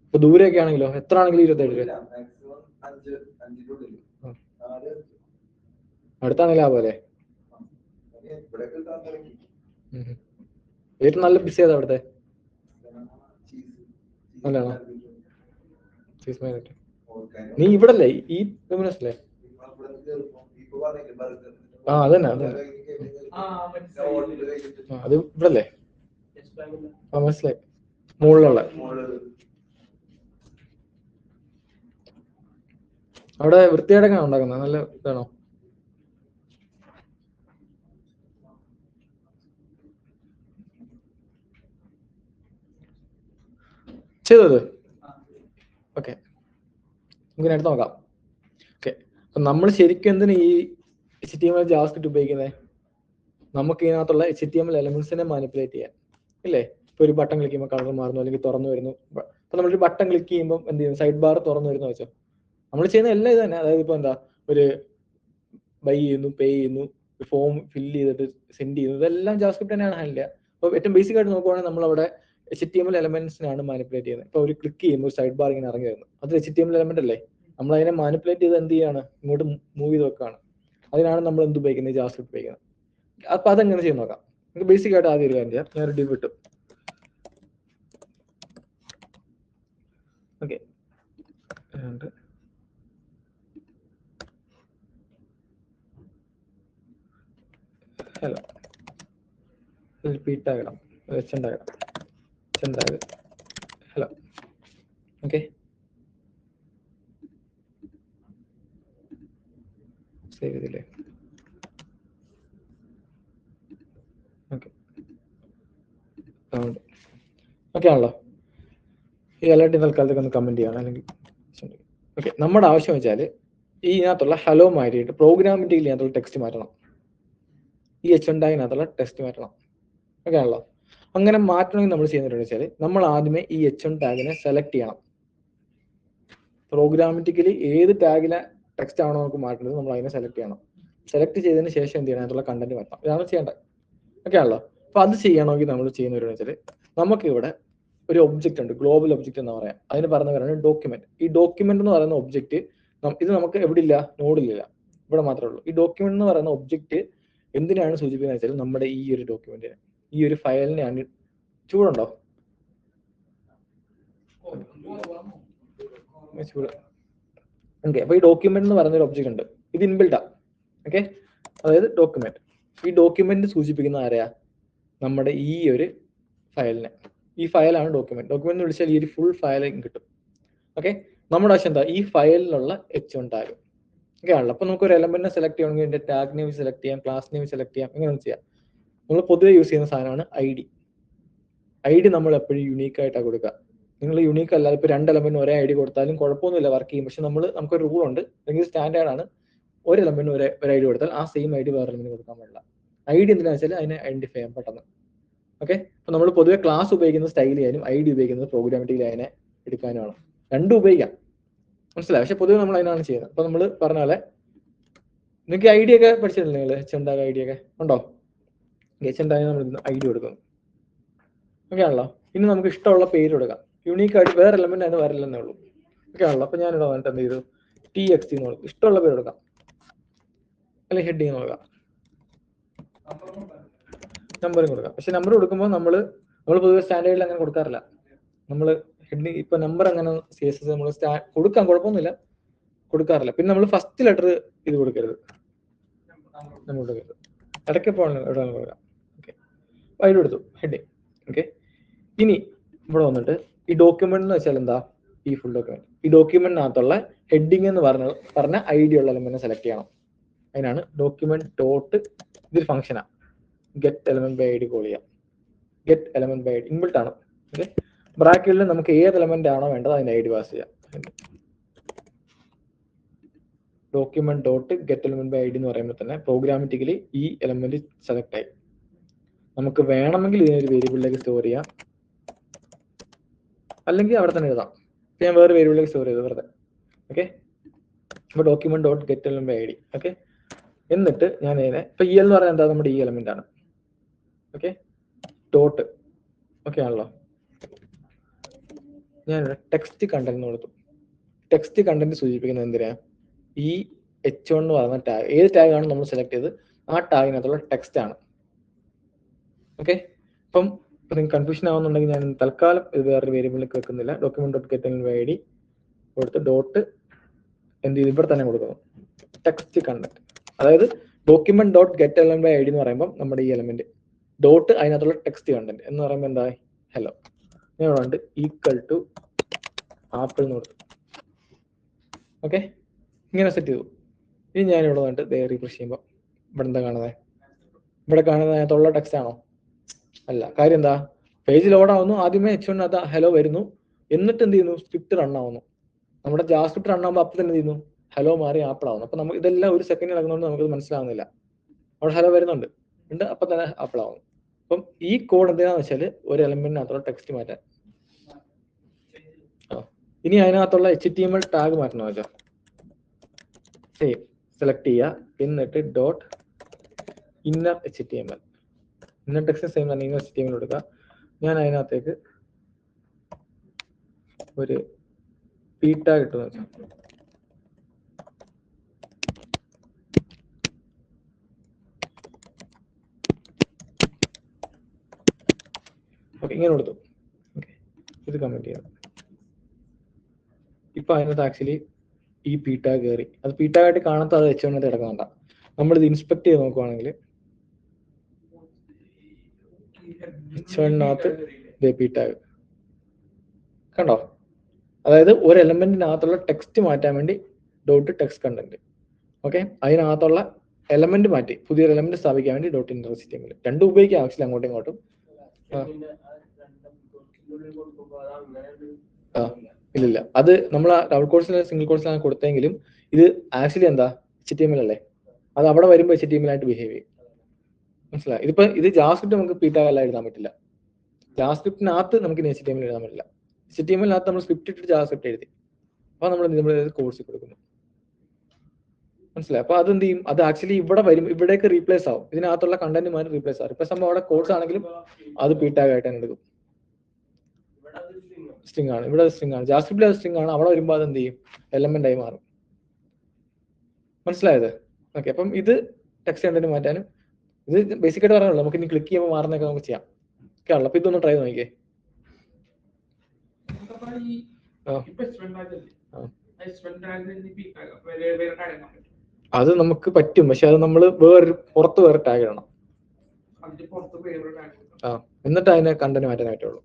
ഇപ്പൊ ദൂരെയൊക്കെ ആണെങ്കിലോ? എത്ര ആണെങ്കിലും 27 രൂപ. അടുത്താണ് ലാഭം അല്ലേ? ഏറ്റവും നല്ല ബിസി ഏതാ അവിടുത്തെ? നല്ലതാണോ? നീ ഇവിടെ അല്ലേ? ഈ ഫെമിനസ് ആ അതന്നെ അതന്നെ. അത് ഇവിടെ അല്ലേ? ആ മനസ്സിലായി. മുകളിലുള്ള അവിടെ വൃത്തിയായിട്ടൊക്കെയാണ് ഉണ്ടാക്കുന്നത്. നല്ല ഇതാണോ? ചെയ്തത് ഓക്കെ, നമുക്ക് അടുത്ത് നോക്കാം. ഓക്കെ, അപ്പൊ നമ്മൾ ശരിക്കും എന്തിനാ ഈ HTML ജാവാസ്ക്രിപ്റ്റ് ഉപയോഗിക്കുന്നത്? നമുക്ക് ഇതിനകത്തുള്ള HTML എലമെന്റ്സിനെ മാനിപ്പുലേറ്റ് ചെയ്യാൻ, ഇല്ലേ? ഇപ്പൊ ഒരു ബട്ടൺ ക്ലിക്ക് ചെയ്യുമ്പോൾ കളർ മാറുന്നു, അല്ലെങ്കിൽ തുറന്നു വരുന്നു. അപ്പൊ നമ്മളൊരു ബട്ടൺ ക്ലിക്ക് ചെയ്യുമ്പോൾ എന്ത് ചെയ്യും? സൈഡ് ബാർ തുറന്നു വരുന്നു വെച്ചോ. നമ്മൾ ചെയ്യുന്ന എല്ലാം ഇത് തന്നെ. അതായത് ഇപ്പൊ എന്താ, ഒരു ബൈ ചെയ്യുന്നു, പേ ചെയ്യുന്നു, ഫോം ഫില്ല് ചെയ്തിട്ട് സെൻഡ് ചെയ്യുന്നു, ഇതെല്ലാം ജാവാസ്ക്രിപ്റ്റ് തന്നെയാണ് ഹാൻഡിൽ ചെയ്യുക. അപ്പോൾ ഏറ്റവും ബേസിക് ആയിട്ട് നോക്കുവാണെങ്കിൽ നമ്മളവിടെ HTML എലമെന്റ്സിനാണ് മാനിപ്പുലേറ്റ് ചെയ്യുന്നത്. ഇപ്പോൾ ഒരു ക്ലിക്ക് ചെയ്യുമ്പോൾ സൈഡ് ബാർ ഇങ്ങനെ ഇറങ്ങി വരുന്നു, അത് HTML എലമെന്റ് അല്ലേ? നമ്മൾ അതിനെ മാനിപ്പുലേറ്റ് ചെയ്ത് എന്ത് ചെയ്യാണ്? ഇങ്ങോട്ട് മൂവ് ചെയ്ത് വെക്കുകയാണ്. അതിനാണ് നമ്മൾ എന്ത് ഉപയോഗിക്കുന്നത്? ജാവാസ്ക്രിപ്റ്റ് ഉപയോഗിക്കുന്നത്. അപ്പൊ അതെങ്ങനെ ചെയ്ത് നോക്കാം. നമുക്ക് ബേസിക് ആയിട്ട് ആദ്യം ഒരു കാര്യം ചെയ്യാം. ഞാനൊരു div ഇട്ടു. ഓക്കെ, ഹലോ റിപ്പീറ്റ് ആകണം, ചെണ്ടാകണം ഹലോ. ഓക്കെ, സേവ് ചെയ്തില്ലേ? ഓക്കെ, ഓക്കെ ആണല്ലോ. ഈ അലർട്ട് തൽക്കാലത്തേക്ക് ഒന്ന് കമന്റ് ചെയ്യണം, അല്ലെങ്കിൽ ഓക്കെ. നമ്മുടെ ആവശ്യം വെച്ചാൽ ഈ ഇതിനകത്തുള്ള ഹലോ മാറ്റിയിട്ട് പ്രോഗ്രാമിറ്റിയിൽ ഇതിനകത്തുള്ള ടെക്സ്റ്റ് മാറ്റണം. ഈ H1 ടെക്സ്റ്റ് മാറ്റണം. ഓക്കെ ആണല്ലോ. അങ്ങനെ മാറ്റണമെങ്കിൽ നമ്മൾ ചെയ്യുന്നത് വെച്ചാൽ നമ്മൾ ആദ്യമേ ഈ H1 ടാഗിനെ സെലക്ട് ചെയ്യണം. പ്രോഗ്രാമാറ്റിക്കലി ഏത് ടാഗിലെ ടെക്സ്റ്റ് ആണോ നമുക്ക് മാറ്റുന്നത്, നമ്മൾ അതിനെ സെലക്ട് ചെയ്യണം. സെലക്ട് ചെയ്തതിന് ശേഷം എന്ത് ചെയ്യണം? അതിനുള്ള കണ്ടന്റ് മാറ്റണം. ഇതാണ് ചെയ്യേണ്ടത്. ഓക്കെ ആണല്ലോ. അപ്പൊ അത് ചെയ്യണമെങ്കിൽ നമ്മൾ ചെയ്യുന്ന ഒരു വെച്ചാൽ നമുക്ക് ഇവിടെ ഒരു ഒബ്ജക്റ്റ് ഉണ്ട്, ഗ്ലോബൽ ഒബ്ജക്റ്റ് എന്ന് പറയാം. അതിന് പറഞ്ഞ പേരാണ് ഡോക്യുമെന്റ്. ഈ ഡോക്യുമെന്റ് എന്ന് പറയുന്ന ഒബ്ജക്റ്റ് ഇത് നമുക്ക് എവിടെ ഇല്ല? നോഡിലില്ല, ഇവിടെ മാത്രമേ ഉള്ളൂ. ഈ ഡോക്യുമെന്റ് എന്ന് പറയുന്ന ഒബ്ജക്റ്റ് എന്തിനാണ് സൂചിപ്പിക്കുന്നത് വെച്ചാൽ നമ്മുടെ ഈ ഒരു ഡോക്യുമെന്റിനെ, ഈ ഒരു ഫയലിനെയാണ്. ചൂടുണ്ടോ? ഓക്കെ, അപ്പൊ ഈ ഡോക്യുമെന്റ് എന്ന് പറയുന്ന ഒരു ഒബ്ജക്റ്റ് ഉണ്ട്, ഇത് ഇൻബിൽഡാ. ഓക്കെ, അതായത് ഡോക്യുമെന്റ്. ഈ ഡോക്യുമെന്റ് സൂചിപ്പിക്കുന്ന ആരെയാ? നമ്മുടെ ഈ ഒരു ഫയലിനെ. ഈ ഫയലാണ് ഡോക്യുമെന്റ്. ഡോക്യുമെന്റ് എന്ന് വിളിച്ചാൽ ഈ ഒരു ഫുൾ ഫയൽ കിട്ടും. ഓക്കെ, നമ്മുടെ ആവശ്യം എന്താ? ഈ ഫയലിലുള്ള H1 ടാഗ്. ഓക്കെ ആണല്ലോ. അപ്പൊ നമുക്ക് ഒരു എലമെന്റിനെ സെലക്ട് ചെയ്യണമെങ്കിൽ ഇതിന്റെ ടാഗ് നെയിം സെലക്ട് ചെയ്യാം, ക്ലാസ് നെയിം സെലക്ട് ചെയ്യാം, ഇങ്ങനെ ചെയ്യാം. നമ്മൾ പൊതുവെ യൂസ് ചെയ്യുന്ന സാധനമാണ് ID. നമ്മൾ എപ്പോഴും യുണീക്ക് ആയിട്ടാണ് കൊടുക്കുക. നിങ്ങൾ യുണീക്ക് അല്ലാതെ ഇപ്പൊ 2 എലമെന്റ് ഒരേ ID കൊടുത്താലും കുഴപ്പമൊന്നുമില്ല, വർക്ക് ചെയ്യും. പക്ഷെ നമുക്കൊരു റൂൾ ഉണ്ട്, അല്ലെങ്കിൽ സ്റ്റാൻഡേർഡ് ആണ്, ഒരു എലമെന്റ് ഒരു ID കൊടുത്താൽ ആ സെയിം ID വേറെ എലമെന്റ് കൊടുക്കാൻ പാടില്ല. ID എന്തിനാ വെച്ചാൽ അതിനെ ഐഡന്റിഫൈ ചെയ്യാൻ പെട്ടെന്ന്. ഓക്കെ, അപ്പൊ നമ്മൾ പൊതുവെ ക്ലാസ് ഉപയോഗിക്കുന്ന സ്റ്റൈൽ ചെയ്യാനും ID ഉപയോഗിക്കുന്നത് പ്രോഗ്രാമാറ്റിക്കലി അതിനെ എടുക്കാനുമാണ്. രണ്ടും ഉപയോഗിക്കാം, മനസ്സിലായി? പക്ഷെ പൊതുവെ നമ്മൾ അതിനാണ് ചെയ്യുന്നത്. അപ്പൊ നമ്മൾ പറഞ്ഞ പോലെ നിങ്ങൾക്ക് ID ഒക്കെ പഠിച്ചിട്ടില്ലേ? നിങ്ങൾ H1 ID ഒക്കെ ഉണ്ടോ? H1 നമ്മൾ ID കൊടുക്കുന്നു. ഓക്കെ ആണല്ലോ. ഇനി നമുക്ക് ഇഷ്ടമുള്ള പേര് കൊടുക്കാം. യുണീക്ക് ആയിട്ട് വേറെ എലമെന്റ് ആണ് വരില്ലെന്നേ ഉള്ളൂ. ഓക്കെ ആണല്ലോ. അപ്പൊ ഞാനിവിടെ വന്നിട്ട് എന്ത് ചെയ്തു? TXT എന്ന് കൊടുക്കും. ഇഷ്ടമുള്ള പേര് കൊടുക്കാം, അല്ലെങ്കിൽ ഹെഡിങ് കൊടുക്കാം, നമ്പറും കൊടുക്കാം. പക്ഷെ നമ്പർ കൊടുക്കുമ്പോൾ നമ്മൾ പൊതുവെ സ്റ്റാൻഡേർഡിൽ അങ്ങനെ കൊടുക്കാറില്ല. നമ്മൾ ഹെഡിങ് ഇപ്പൊ നമ്പർ അങ്ങനെ CSS നമ്മൾ കൊടുക്കാം, കുഴപ്പമൊന്നുമില്ല, കൊടുക്കാറില്ല. പിന്നെ നമ്മൾ ഫസ്റ്റ് ലെറ്റർ ഇത് കൊടുക്കരുത്, നമ്മൾ കൊടുക്കരുത്. ഇടയ്ക്കപ്പോൾ കൊടുക്കാം. ഓക്കെ, അതിൽ കൊടുത്തു ഹെഡിങ്. ഓക്കെ, ഇനി ഇവിടെ വന്നിട്ട് ഈ ഡോക്യുമെന്റ് എന്ന് വെച്ചാൽ എന്താ? ഈ ഫുൾ ഡോക്യുമെന്റ്. ഈ ഡോക്യുമെന്റിനകത്തുള്ള ഹെഡിങ് എന്ന് പറഞ്ഞ ID ഉള്ള എലമെന്റ് സെലക്ട് ചെയ്യണം. അതിനാണ് ഡോക്യുമെന്റ് ഡോട്ട്, ഇതൊരു ഫംഗ്ഷനാണ്, get element by ID call ചെയ്യാം. Get element by ID inbuilt ആണ്. ഓക്കെ, ബ്രാക്കറ്റിൽ നമുക്ക് ഏത് എലമെന്റ് ആണോ വേണ്ടത് അതിന്റെ ID പാസ് ചെയ്യാം. Document dot get element by ID എന്ന് പറയുമ്പോൾ തന്നെ പ്രോഗ്രാമാറ്റിക്കലി ഈ എലമെന്റ് സെലക്ട് ആയി. നമുക്ക് വേണമെങ്കിൽ ഇതിനൊരു വേരിയബിളിലേക്ക് സ്റ്റോർ ചെയ്യാം, അല്ലെങ്കിൽ അവിടെ തന്നെ എഴുതാം. ഞാൻ വേറെ വേരിയബിളിലേക്ക് സ്റ്റോർ ചെയ്തു വെറുതെ. ഓക്കെ, അപ്പോൾ document dot get element by ID. Okay, എന്നിട്ട് ഞാൻ ഇതിനെ ഇപ്പൊ EL എന്ന് പറയുന്നത് എന്താ? നമ്മുടെ ഈ എലമെന്റ് ആണ്. Okay, dot. ഓക്കെ ആണല്ലോ. ഞാൻ ടെക്സ്റ്റ് കണ്ടന്റ് കൊടുത്തു. ടെക്സ്റ്റ് കണ്ടന്റ് സൂചിപ്പിക്കുന്നത് എന്തിനാ? ഈ h1 എന്ന് പറയുന്ന ടാഗ്, ഏത് ടാഗ് ആണ് നമ്മൾ സെലക്ട് ചെയ്ത് ആ ടാഗിനകത്തുള്ള ടെക്സ്റ്റ് ആണ്. ഓക്കെ, അപ്പം നിങ്ങൾക്ക് കൺഫ്യൂഷൻ ആവുന്നുണ്ടെങ്കിൽ ഞാൻ തൽക്കാലം ഇത് വേറൊരു വേരിയബിളിലേക്ക് വെക്കുന്നില്ല. Document dot get element I D കൊടുത്ത് ഡോട്ട് എന്ത് ചെയ്ത് ഇവിടെ തന്നെ കൊടുക്കുന്നു ടെക്സ്റ്റ് കണ്ടന്റ്. അതായത് document dot get element I D എന്ന് പറയുമ്പോൾ നമ്മുടെ ഈ എലമെന്റ് ഡോട്ട് അതിനകത്തുള്ള ടെക്സ്റ്റ് കണ്ടന്റ് എന്ന് പറയുമ്പോൾ എന്താ ഹലോ ഞാൻ ഈക്വൽ ടു ആപ്പിൾ എന്ന് കൊടുത്തു. ഓക്കെ, ഇങ്ങനെ സെറ്റ് ചെയ്തു. ഇനി ഞാൻ ഇവിടെ വന്നിട്ട് റീഫ്രഷ് ചെയ്യുമ്പോൾ ഇവിടെ എന്താ കാണുന്നത്? ഇവിടെ കാണുന്നത് അതിനകത്തുള്ള ടെക്സ്റ്റ് ആണോ? അല്ല. കാര്യം എന്താ? പേജ് ലോഡ് ആവുന്നു, ആദ്യമേ h1 അത് ഹലോ വരുന്നു, എന്നിട്ട് എന്ത് ചെയ്യുന്നു? സ്ക്രിപ്റ്റ് റൺ ആവുന്നു. നമ്മുടെ ജാവാസ്ക്രിപ്റ്റ് റൺ ആകുമ്പോൾ അപ്പം തന്നെ എന്ത് ചെയ്യുന്നു? ഹലോ മാറി ആപ്പിൾ ആവുന്നു. അപ്പൊ നമുക്ക് ഇതെല്ലാം ഒരു സെക്കൻഡ് നടക്കുന്നതുകൊണ്ട് നമുക്കത് മനസ്സിലാവുന്നില്ല. അവിടെ ഹലോ വരുന്നുണ്ട് ഉണ്ട്, അപ്പൊ തന്നെ ആപ്പിൾ ആവുന്നു. അപ്പം ഈ കോഡ് എന്തിനാന്ന് വെച്ചാൽ ഒരു എലമെന്റിനകത്തുള്ള ടെക്സ്റ്റ് മാറ്റാൻ. ഇനി അതിനകത്തുള്ള HTML ടാഗ് മാറ്റണം വെച്ചാൽ സെയിം സെലക്ട് ചെയ്യുക, എന്നിട്ട് dot inner HTML, inner text same തന്നെ ഇന്നർ HTML കൊടുക്കുക. ഞാൻ അതിനകത്തേക്ക് ഒരു p ടാഗ് ഇട്ടു വെച്ചാൽ ഓക്കെ, ഇങ്ങനെ കൊടുത്തു. ഓക്കെ, ഇത് കമന്റ് ചെയ്യാം. ഇപ്പൊ അതിനകത്ത് ആക്ച്വലി ഈ p ടാഗ് കയറി. അത് p ടാഗ് ആയിട്ട് കാണാത്ത അത് h1 കിടക്കുന്നുണ്ട. നമ്മളിത് ഇൻസ്പെക്ട് ചെയ്ത് നോക്കുവാണെങ്കിൽ h1-നകത്ത് p ടാഗ് കണ്ടോ? അതായത് ഒരു എലമെന്റിനകത്തുള്ള ടെക്സ്റ്റ് മാറ്റാൻ വേണ്ടി ഡോട്ട് ടെക്സ്റ്റ് കണ്ടന്റ്. ഓക്കെ, അതിനകത്തുള്ള എലമെന്റ് മാറ്റി പുതിയൊരു എലമെന്റ് സ്ഥാപിക്കാൻ വേണ്ടി ഡോട്ട് ഇന്നർ HTML. രണ്ടും ഉപയോഗിക്കാം ആക്ച്വലി അങ്ങോട്ടും ഇങ്ങോട്ടും. ഇല്ലില്ല, അത് നമ്മൾ ഡബിൾ കോഴ്സിലെ സിംഗിൾ കോഴ്സിലാണ് കൊടുത്തെങ്കിലും ഇത് ആക്ച്വലി എന്താ HTML അല്ലേ, അത് അവിടെ വരുമ്പോൾ HTML ആയിട്ട് ബിഹേവ് ചെയ്യും. മനസ്സിലായി? ഇതിപ്പോ ഇത് ജാവാസ്ക്രിപ്റ്റ് നമുക്ക് p ടാഗ് അല്ല എഴുതാൻ പറ്റില്ല. ജാവാസ്ക്രിപ്റ്റിനകത്ത് നമുക്ക് HTML എഴുതാൻ പറ്റില്ല. HTML-നകത്ത് നമ്മൾ സ്ക്രിപ്റ്റ് ഇട്ടിട്ട് ജാവാസ്ക്രിപ്റ്റ് എഴുതി, അപ്പൊ നമ്മൾ കോഴ്സിൽ കൊടുക്കുന്നു. മനസ്സിലായി? അപ്പൊ അതെന്ത് ചെയ്യും? അത് ആക്ച്വലി ഇവിടെ വരും, ഇവിടേക്ക് റീപ്ലേസ് ആവും, ഇതിനകത്തുള്ള കണ്ടന്റ് മാറി റീപ്ലേസ് ആവും. ഇപ്പൊ സംഭവം അവിടെ കോഴ്സ് ആണെങ്കിലും അത് p ടാഗ് ആയിട്ട് തന്നെ എടുക്കും. സ്ട്രിംഗ് ആണ്, ഇവിടെ സ്ട്രിംഗ് ആണ്, ജാവാസ്ക്രിപ്റ്റിൽ അത് സ്ട്രിംഗ് ആണ്, അവിടെ വരുമ്പോൾ അത് എന്ത് ചെയ്യും? എലമെന്റ് ആയി മാറും. മനസ്സിലായത്? ഓക്കെ, അപ്പം ഇത് ടെക്സ്റ്റ് കണ്ടന്റ് മാറ്റാനും ഇത് ബേസിക് ആയിട്ട് പറയാനുള്ളൂ. നമുക്ക് ഇനി ക്ലിക്ക് ചെയ്യുമ്പോൾ മാറുന്നൊക്കെ നമുക്ക് ചെയ്യാം. ഓക്കെ ആണല്ലോ? അപ്പൊ ഇതൊന്ന് ട്രൈ ചെയ്ത് നോക്കിയേ. അത് നമുക്ക് പറ്റും, പക്ഷെ അത് നമ്മൾ പുറത്ത് വേറെ ടാഗ് ഇടണം. എന്നിട്ട് അതിനെ കണ്ടന്റ് മാറ്റാൻ പറ്റുള്ളൂ.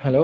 ഹലോ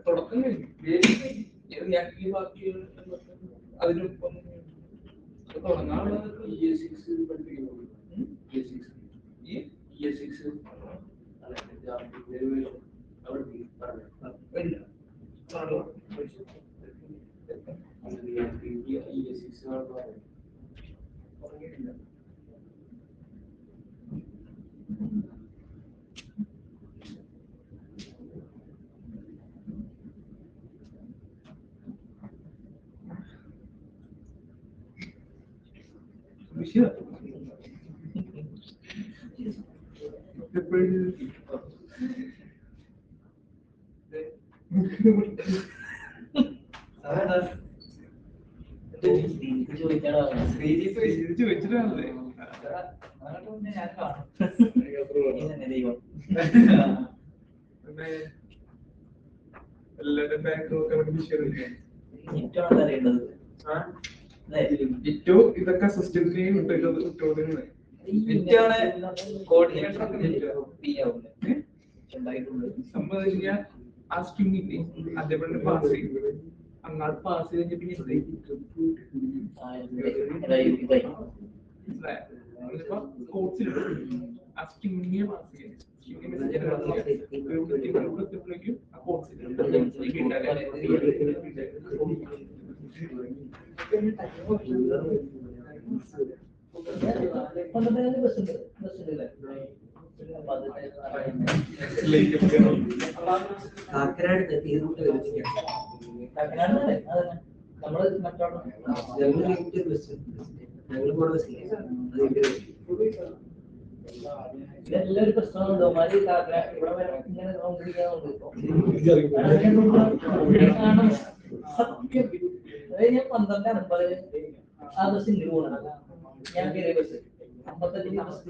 തുടക്കം കഴിഞ്ഞു അതിനൊപ്പം തുടങ്ങാനുള്ളത് ചോദിച്ചിട്ടാണല്ലേ എല്ലാരും ബാങ്ക് ഇതൊക്കെ സിസ്റ്റത്തിനെയും സംഭവിച്ച ആ സ്ട്രിങ്ങിന്റെ അതേപോലെ പാസ് ചെയ്യും അങ്ങോട്ട് പാസ് ചെയ്ത് ആ സ്ട്രിങ്ങിനെ പാസ് ചെയ്യും ഇതെല്ലാവരും പ്രശ്നമുണ്ടോ മതി ഇവിടെ ഇങ്ങനെ സത്യം അതായത് ഞാൻ 12:50 ആ ബസ്സിന് പോകണം ഞാൻ കയറിയ ബസ് 55 ബസ്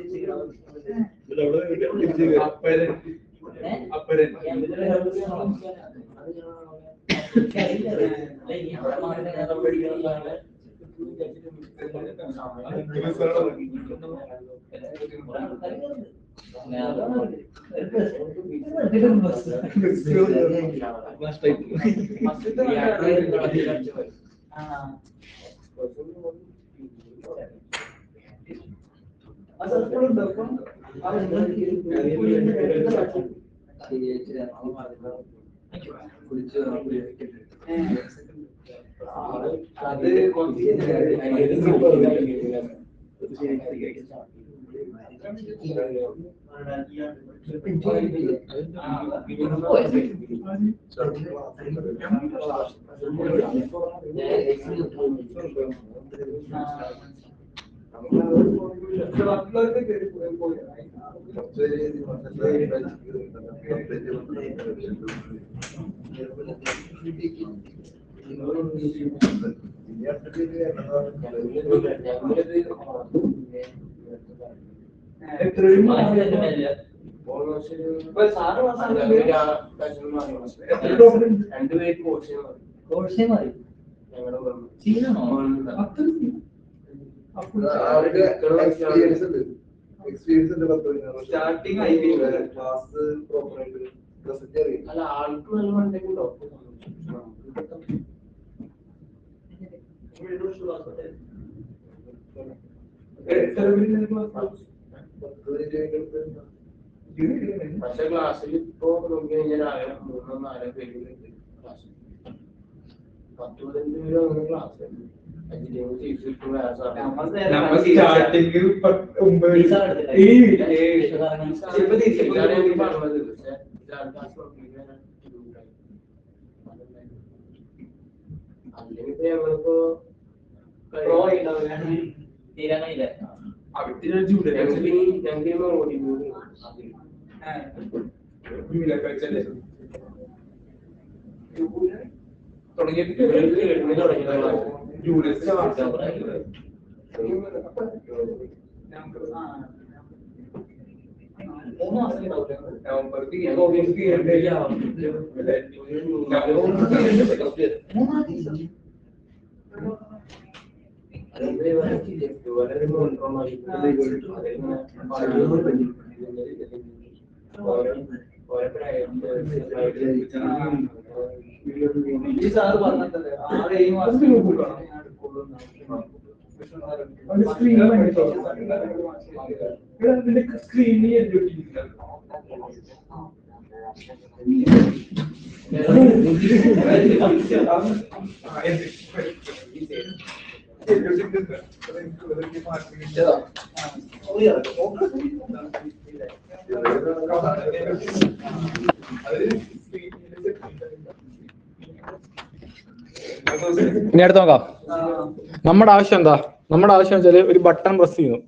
പക്ഷെ ക്ലാസ്സിൽ ഇപ്പോ നോക്കി കഴിഞ്ഞാൽ 3-4 പേര് ക്ലാസ് 10-15 പേര് അങ്ങനെ ക്ലാസ് അല്ലെങ്കിൽ ഞങ്ങളിപ്പോ തീരാനായില്ല. ഈ സാറ് പറഞ്ഞിട്ടല്ലേ 6-7 മാസത്തിൽ ഇനി അടുത്ത് നോക്കാം. നമ്മുടെ ആവശ്യം എന്താ? നമ്മുടെ ആവശ്യം വെച്ചാല് ഒരു ബട്ടൺ പ്രസ് ചെയ്യുന്നു,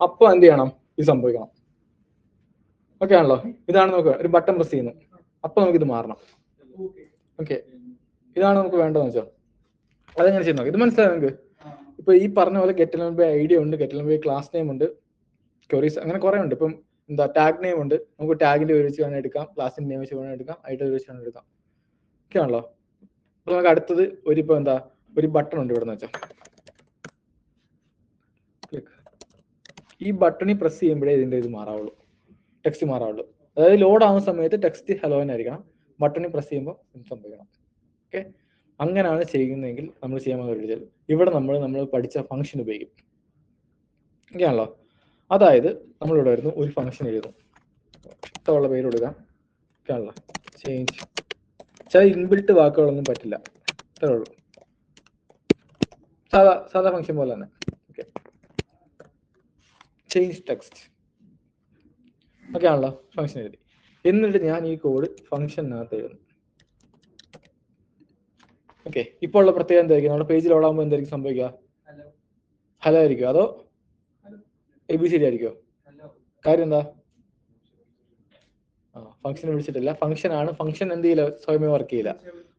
അപ്പൊ എന്ത് ചെയ്യണം? ഇത് സംഭവിക്കണം. ഓക്കെ ആണല്ലോ? ഇതാണ് നോക്കുക, ഒരു ബട്ടൺ പ്രസ് ചെയ്യുന്നു, അപ്പൊ നമുക്ക് ഇത് മാറണം. ഓക്കെ, ഇതാണ് നമുക്ക് വേണ്ടതെന്ന് വെച്ചാൽ അതെങ്ങനെ ചെയ്യുന്നു? ഇത് മനസ്സിലായോ നിങ്ങൾക്ക്? ഇപ്പൊ ഈ പറഞ്ഞ പോലെ ഗെറ്റ് ഐഡിയ ഉണ്ട്, ഗെറ്റ് ക്ലാസ് നെയിം ഉണ്ട്, ക്വറീസ് അങ്ങനെ കുറെ ഉണ്ട്. ഇപ്പം എന്താ ടാഗ് നെയിം ഉണ്ട്, നമുക്ക് ടാഗിന്റെ ഉപയോഗിച്ച് വേണം എടുക്കാം, ക്ലാസിന്റെ നെയിം വെച്ച് വേണം എടുക്കാം, ഐഡിയ ഉപയോഗിച്ച് വേണം എടുക്കാം. ഓക്കെ ആണല്ലോ? അപ്പൊ നമുക്ക് അടുത്തത് ഇപ്പൊ എന്താ ഒരു ബട്ടൺ ഉണ്ട് ഇവിടെ നിന്ന് വെച്ചാൽ, ഈ ബട്ടണിൽ പ്രസ് ചെയ്യുമ്പോഴേ ഇതിന്റെ ഇത് മാറാവുള്ളൂ, ടെക്സ്റ്റ് മാറാവുള്ളൂ. അതായത് ലോഡ് ആവുന്ന സമയത്ത് ടെക്സ്റ്റ് ഹലോ എന്നായിരിക്കണം, ബട്ടണിൽ പ്രസ് ചെയ്യുമ്പോൾ സംഭവിക്കണം. ഓക്കെ, അങ്ങനെയാണ് ചെയ്യുന്നതെങ്കിൽ നമ്മൾ ചെയ്യാൻ പോകുന്നത് ഇവിടെ നമ്മൾ പഠിച്ച ഫംഗ്ഷൻ ഉപയോഗിക്കും. ഓക്കെ ആണല്ലോ? അതായത് നമ്മളിവിടെ വരുന്നു, ഒരു ഫംഗ്ഷൻ എഴുതുന്നു, ഇഷ്ടമുള്ള പേര് കൊടുക്കാം. ഓക്കെ ആണല്ലോ? ചേഞ്ച് ചില ഇൻബിൽട്ട് വാക്കുകളൊന്നും പറ്റില്ല, അത്രേ ഉള്ളൂ. സാധാ ഫംഗ്ഷൻ പോലെ തന്നെ. Okay, change text. ഓക്കെ ആണല്ലോ? ഫംഗ്ഷൻ എഴുതി. എന്നിട്ട് ഞാൻ ഈ കോഡ് ഫംഗ്ഷനകത്ത് എഴുതുന്നു. ഓക്കെ, ഇപ്പോൾ ഉള്ള പ്രത്യേകത എന്തായിരിക്കും? നമ്മുടെ പേജിൽ ഓടാകുമ്പോൾ എന്തായിരിക്കും സംഭവിക്കുക? ഹലോ ആയിരിക്കും അതോ ABCD ആയിരിക്കോ? കാര്യം എന്താ? ഫംഗ്ഷനെ വിളിച്ചിട്ടില്ല, ഫംഗ്ഷൻ ആണ്. ഫംഗ്ഷൻ എന്ത് ചെയ്യില്ല, സ്വയമേ വർക്ക് ചെയ്യില്ല.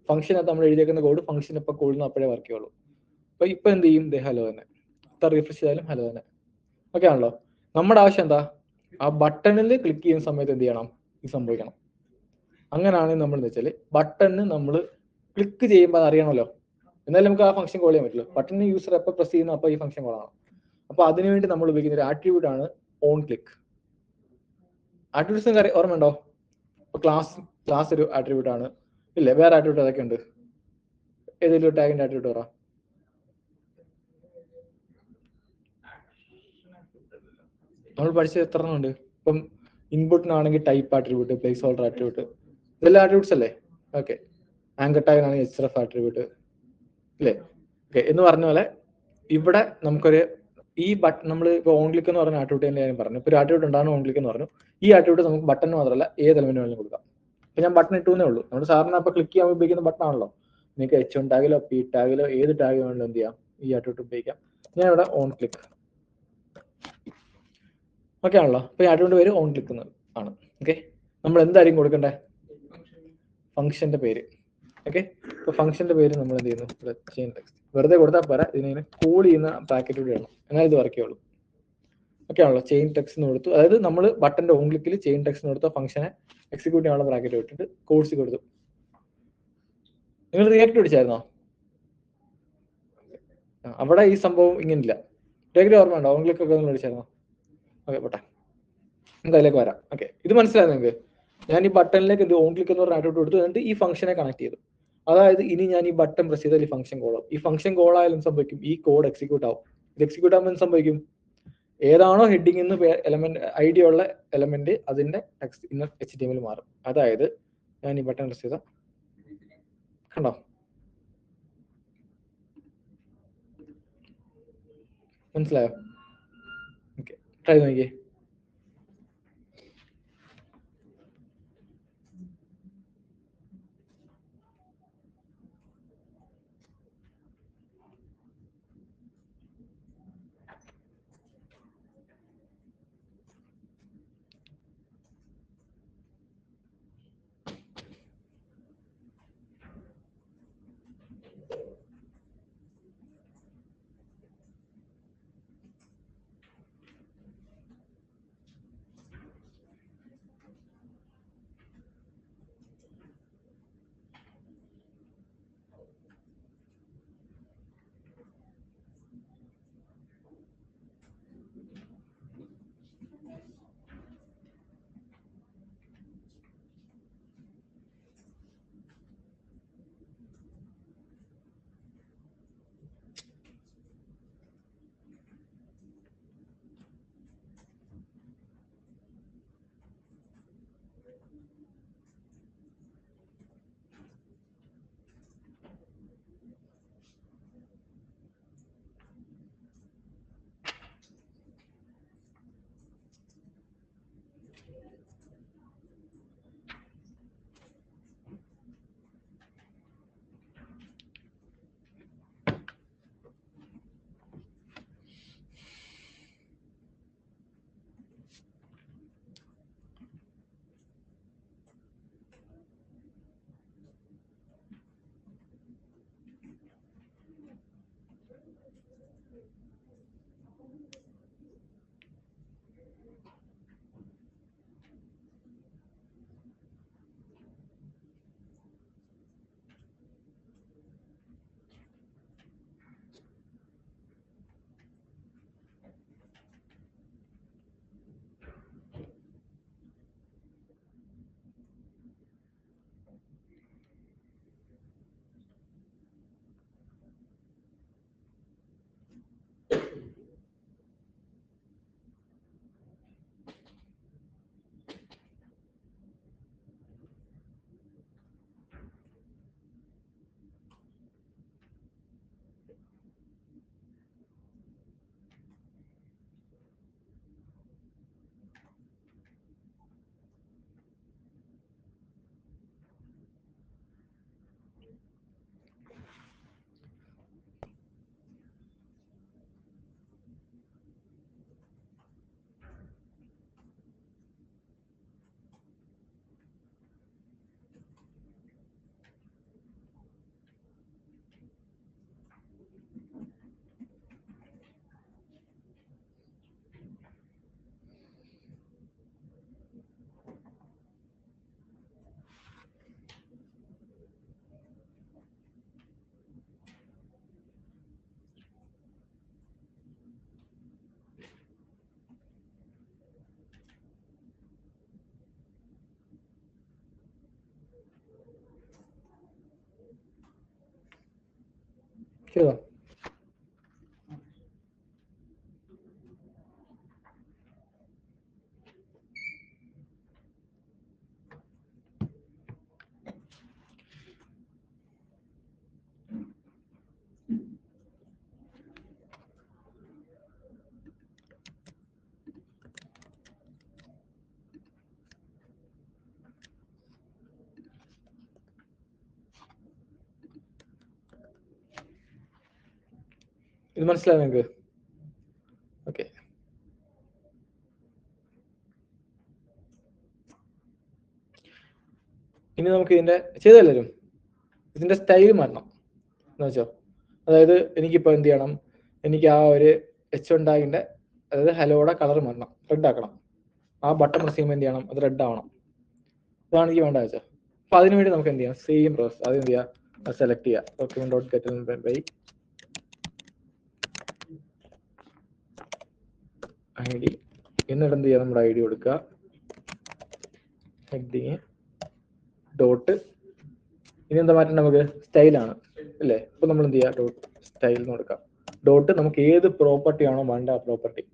ഫംഗ്ഷനകത്ത് നമ്മൾ എഴുതിയേക്കുന്ന കോഡ് ഫംഗ്ഷൻ ഇപ്പൊ കോഡിന് അപ്പോഴേ വർക്ക് ചെയ്യുള്ളൂ. അപ്പൊ ഇപ്പൊ എന്ത് ചെയ്യും? ഹലോ തന്നെ, എത്ര റീഫ്രഷ് ചെയ്താലും ഹലോ തന്നെ. ഓക്കെ ആണല്ലോ? നമ്മുടെ ആവശ്യം എന്താ? ആ ബട്ടണിൽ ക്ലിക്ക് ചെയ്യുന്ന സമയത്ത് എന്ത് ചെയ്യണം? ഇത് സംഭവിക്കണം. അങ്ങനെയാണെങ്കിൽ നമ്മൾ എന്താ വെച്ചാല് ബട്ടണിന് നമ്മൾ ക്ലിക്ക് ചെയ്യുമ്പോൾ അത് അറിയണമല്ലോ, എന്നാലും നമുക്ക് ആ ഫംഗ്ഷൻ കോൾ ചെയ്യാൻ പറ്റില്ല. ബട്ടൺ യൂസർ എപ്പോൾ പ്രസ് ചെയ്യുന്നു അപ്പോൾ ഈ ഫംഗ്ഷൻ കോൾ ആണ്. അപ്പൊ അതിനുവേണ്ടി നമ്മൾ ഉപയോഗിക്കുന്ന ഒരു ആട്രിബ്യൂട്ട് ആണ് ഓൺ ക്ലിക്ക്. ആട്രിബ്യൂട്ട്സ് ഓർമ്മയുണ്ടോ? ഇപ്പൊ ക്ലാസ് ഒരു ആട്രിബ്യൂട്ട് ആണ്. ഇല്ലേ, വേറെ ആട്രിബ്യൂട്ട് അതൊക്കെ ഉണ്ട്. ഏതെങ്കിലും ടാഗിന്റെ ആട്രിബ്യൂട്ട് പറ. നമ്മൾ പഠിച്ചത് എത്ര എണ്ണം ഉണ്ട്? ഇപ്പം ഇൻപുട്ടിനാണെങ്കിൽ type attribute, place holder attribute, ഇതെല്ലാം ആട്രിബ്യൂട്ട്സ് അല്ലേ? ഓക്കെ. ആങ്കർ ടാഗിനാണെങ്കിൽ href ആട്രിബ്യൂട്ട് ഇല്ലേ? ഓക്കെ. എന്ന് പറഞ്ഞ പോലെ ഇവിടെ നമുക്കൊരു ഈ ബട്ടൺ നമ്മൾ ഇപ്പോൾ ഓൺ ക്ലിക്ക് എന്ന് പറഞ്ഞ ആട്രിബ്യൂട്ട് ഞാൻ പറഞ്ഞു. ഇപ്പോൾ ഒരു ആട്രിബ്യൂട്ട് ഉണ്ടാകുന്ന ഓൺ ക്ലിക്ക് എന്ന് പറഞ്ഞു. ഈ ആട്രിബ്യൂട്ട് നമുക്ക് ബട്ടൺ മാത്രമല്ല ഏത് എലമെന്റ് വേണമെങ്കിലും കൊടുക്കാം. ഇപ്പൊ ഞാൻ ബട്ടൺ ഇട്ടേ ഉള്ളൂ. നമ്മൾ സാറിന് അപ്പൊ ക്ലിക്ക് ചെയ്യാൻ ഉപയോഗിക്കുന്ന ബട്ടൺ ആണല്ലോ. നിങ്ങൾക്ക് H1 ടാഗിലോ P ടാഗിലോ ഏത് ടാഗ് വേണമെങ്കിലും എന്ത് ചെയ്യാം, ഈ ആട്രിബ്യൂട്ട് ഉപയോഗിക്കാം. ഞാൻ ഇവിടെ ഓൺ ക്ലിക്ക് ഓക്കെ ആണല്ലോ. അപ്പൊ ഈ ആട്രിബ്യൂട്ട് പേര് ഓൺ ക്ലിക്ക് ആണ്. ഓക്കെ. നമ്മൾ എന്തായിരിക്കും കൊടുക്കണ്ടേ? ഫംഗ്ഷന്റെ പേര്. ഓക്കെ. അപ്പൊ ഫംഗ്ഷന്റെ പേര് നമ്മൾ എന്ത് ചെയ്യുന്നു? ചെയിൻ ടെക്സ്റ്റ് വെറുതെ കൊടുത്താൽ പോരാ, ഇതിനെ കോൾ ചെയ്യുന്ന പാക്കറ്റ് കൂടി വേണം, എന്നാൽ ഇത് വർക്ക് ചെയ്യുള്ളൂ. ഓക്കെ ആണല്ലോ. ചെയിൻ ടെക്സ്റ്റ് കൊടുത്തു, അതായത് നമ്മൾ ബട്ടന്റെ ഓൺ ക്ലിക്കിൽ ചെയിൻ ടെക്സ്റ്റ് കൊടുത്ത ഫംഗ്ഷനെ എക്സിക്യൂട്ട് ചെയ്യാനുള്ള ബ്രാക്കറ്റ് വിട്ടിട്ട് കോഴ്സ് കൊടുത്തു. നിങ്ങൾ റിയാക്ട് പഠിച്ചായിരുന്നോ? അവിടെ ഈ സംഭവം ഇങ്ങനില്ല. റിയാക്ട് ഓർമ്മയുണ്ടോ? ഓൺ ക്ലിക്ക് ഒക്കെ നിങ്ങൾ പഠിച്ചായിരുന്നോ? ഓക്കെ, പോട്ടെ, നമുക്ക് അതിലേക്ക് വരാം. ഓക്കെ, ഇത് മനസ്സിലായോ നിങ്ങൾക്ക്? ഞാൻ ഈ ബട്ടണിലേക്ക് ഇത് ഓൺ ക്ലിക്ക് എന്ന് പറഞ്ഞ ആട്രിബ്യൂട്ട് കൊടുത്തു, എന്നിട്ട് ഈ ഫംഗ്ഷനെ കണക്ട് ചെയ്തു. അതായത് ഇനി ഞാൻ ഈ ബട്ടൺ പ്രസ് ചെയ്താൽ ഈ ഫംഗ്ഷൻ കോൾ ആവും. ഈ ഫംഗ്ഷൻ കോൾ ആയാലും സംഭവിക്കും, ഈ കോഡ് എക്സിക്യൂട്ട് ആവും. ഇത് എക്സിക്യൂട്ട് ആകുമ്പോൾ എന്ത് സംഭവിക്കും? ഏതാണോ ഹെഡിങ് എന്ന് എലമെന്റ് ഐഡിയ ഉള്ള എലമെന്റ് അതിന്റെ ടെക്സ്റ്റ് ഇന്നർ HTML മാറും. അതായത് ഞാൻ ഈ ബട്ടൺ പ്രസ് ചെയ്താൽ കണ്ടോ, മനസ്സിലായോ? ഓക്കെ, ട്രൈ നോക്കിയേ. ചെയ്തോ? ഇത് മനസ്സിലായോ നിങ്ങൾക്ക്? ഓക്കെ. ഇനി നമുക്ക് ചെയ്തല്ലോ ഇതിന്റെ സ്റ്റൈൽ മാറണം എന്ന് വെച്ചോ. അതായത് എനിക്കിപ്പോ എന്ത് ചെയ്യണം, എനിക്ക് ആ ഒരു H1 ടാഗിന്റെ അതായത് ഹലോയുടെ കളർ മാറണം, റെഡ് ആക്കണം. ആ ബട്ടൺ പ്രസ് ചെയ്യുമ്പോൾ എന്ത് ചെയ്യണം, അത് റെഡ് ആവണം. ഇതാണ് എനിക്ക് വേണ്ട വെച്ചാൽ. അപ്പൊ അതിനുവേണ്ടി നമുക്ക് എന്ത് ചെയ്യാം, സെയിം പ്രോസസ് അത് എന്ത് ചെയ്യുക, സെലക്ട് ചെയ്യുക. Document dot get by ID, എന്നിട്ട് എന്ത് ചെയ്യുക, നമ്മുടെ ID കൊടുക്കുക, ഹെഡിങ് ഡോട്ട്, ഇനി എന്താ മാറ്റം, നമുക്ക് സ്റ്റൈലാണ് അല്ലേ. അപ്പൊ നമ്മൾ എന്ത് ചെയ്യുക, ഡോട്ട് സ്റ്റൈൽ എന്ന് കൊടുക്കാം. ഡോട്ട് നമുക്ക് ഏത് പ്രോപ്പർട്ടി ആണോ വേണ്ട ആ പ്രോപ്പർട്ടി.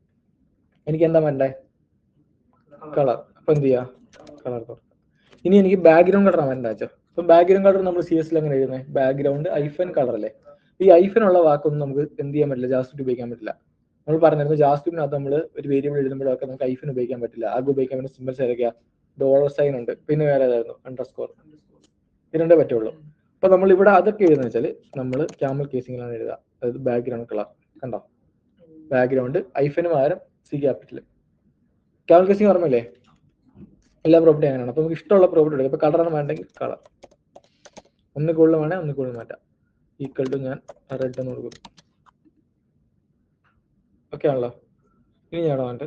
എനിക്ക് എന്താ വേണ്ടേ, കളർ. അപ്പൊ എന്ത് ചെയ്യാ, കളർ കൊടുക്കാം. ഇനി എനിക്ക് ബാക്ക്ഗ്രൗണ്ട് കളർ വേണ്ട വെച്ചോ. അപ്പൊ ബാക്ക്ഗ്രൗണ്ട് കളർ നമ്മൾ CS എങ്ങനെ എഴുതുന്നത്, ബാക്ക്ഗ്രൗണ്ട് ഐഫൻ കളർ അല്ലേ. ഈ ഐഫൻ ഉള്ള വാക്കൊന്നും നമുക്ക് എന്ത് ചെയ്യാൻ പറ്റില്ല, ജാസ്ക്രിപ്റ്റ് ഉപയോഗിക്കാൻ പറ്റില്ല. നമ്മൾ പറഞ്ഞിരുന്നു ജാസ്ക്രിപ്റ്റിനകത്ത് നമ്മൾ ഒരു വേരിയബിൾ എഴുതുമ്പോഴൊക്കെ നമുക്ക് ഐഫൻ ഉപയോഗിക്കാൻ പറ്റില്ല. ആകെ ഉപയോഗിക്കാൻ പറ്റുന്ന സിമ്പിൾസ് ഏതൊക്കെയാ, $സൈൻ ഉണ്ട്, പിന്നെ വേറെ ഏതായിരുന്നു, അണ്ടർസ്കോർ, ഇത് രണ്ടേ പറ്റുള്ളൂ. അപ്പൊ നമ്മൾ ഇവിടെ അതൊക്കെ എഴുതുന്ന വെച്ചാൽ നമ്മൾ ക്യാമൽ കേസിംഗിലാണ് എഴുതുക. അതായത് ബാക്ക്ഗ്രൗണ്ട് കളർ കണ്ടോ, ബാക്ക്ഗ്രൗണ്ട് ഐഫന് പകരം C ക്യാപിറ്റൽ. ക്യാമൽ കേസിംഗ് ഓർമ്മയില്ലേ, എല്ലാ പ്രോപ്പർട്ടി അങ്ങനെയാണ്. അപ്പൊ നമുക്ക് ഇഷ്ടമുള്ള പ്രോപ്പർട്ടി എടുക്കും. ഇപ്പൊ കളറാണ് വേണ്ടെങ്കിൽ കളർ, ഒന്ന് കൂടുതൽ വേണേൽ ഒന്ന് കൂടുതൽ മാറ്റാം. ഈക്വൽ ടു ഞാൻ റെഡ് എന്ന് കൊടുക്കും. ഓക്കെ ആണല്ലോ. ഇനി ഞാൻ വേണ്ട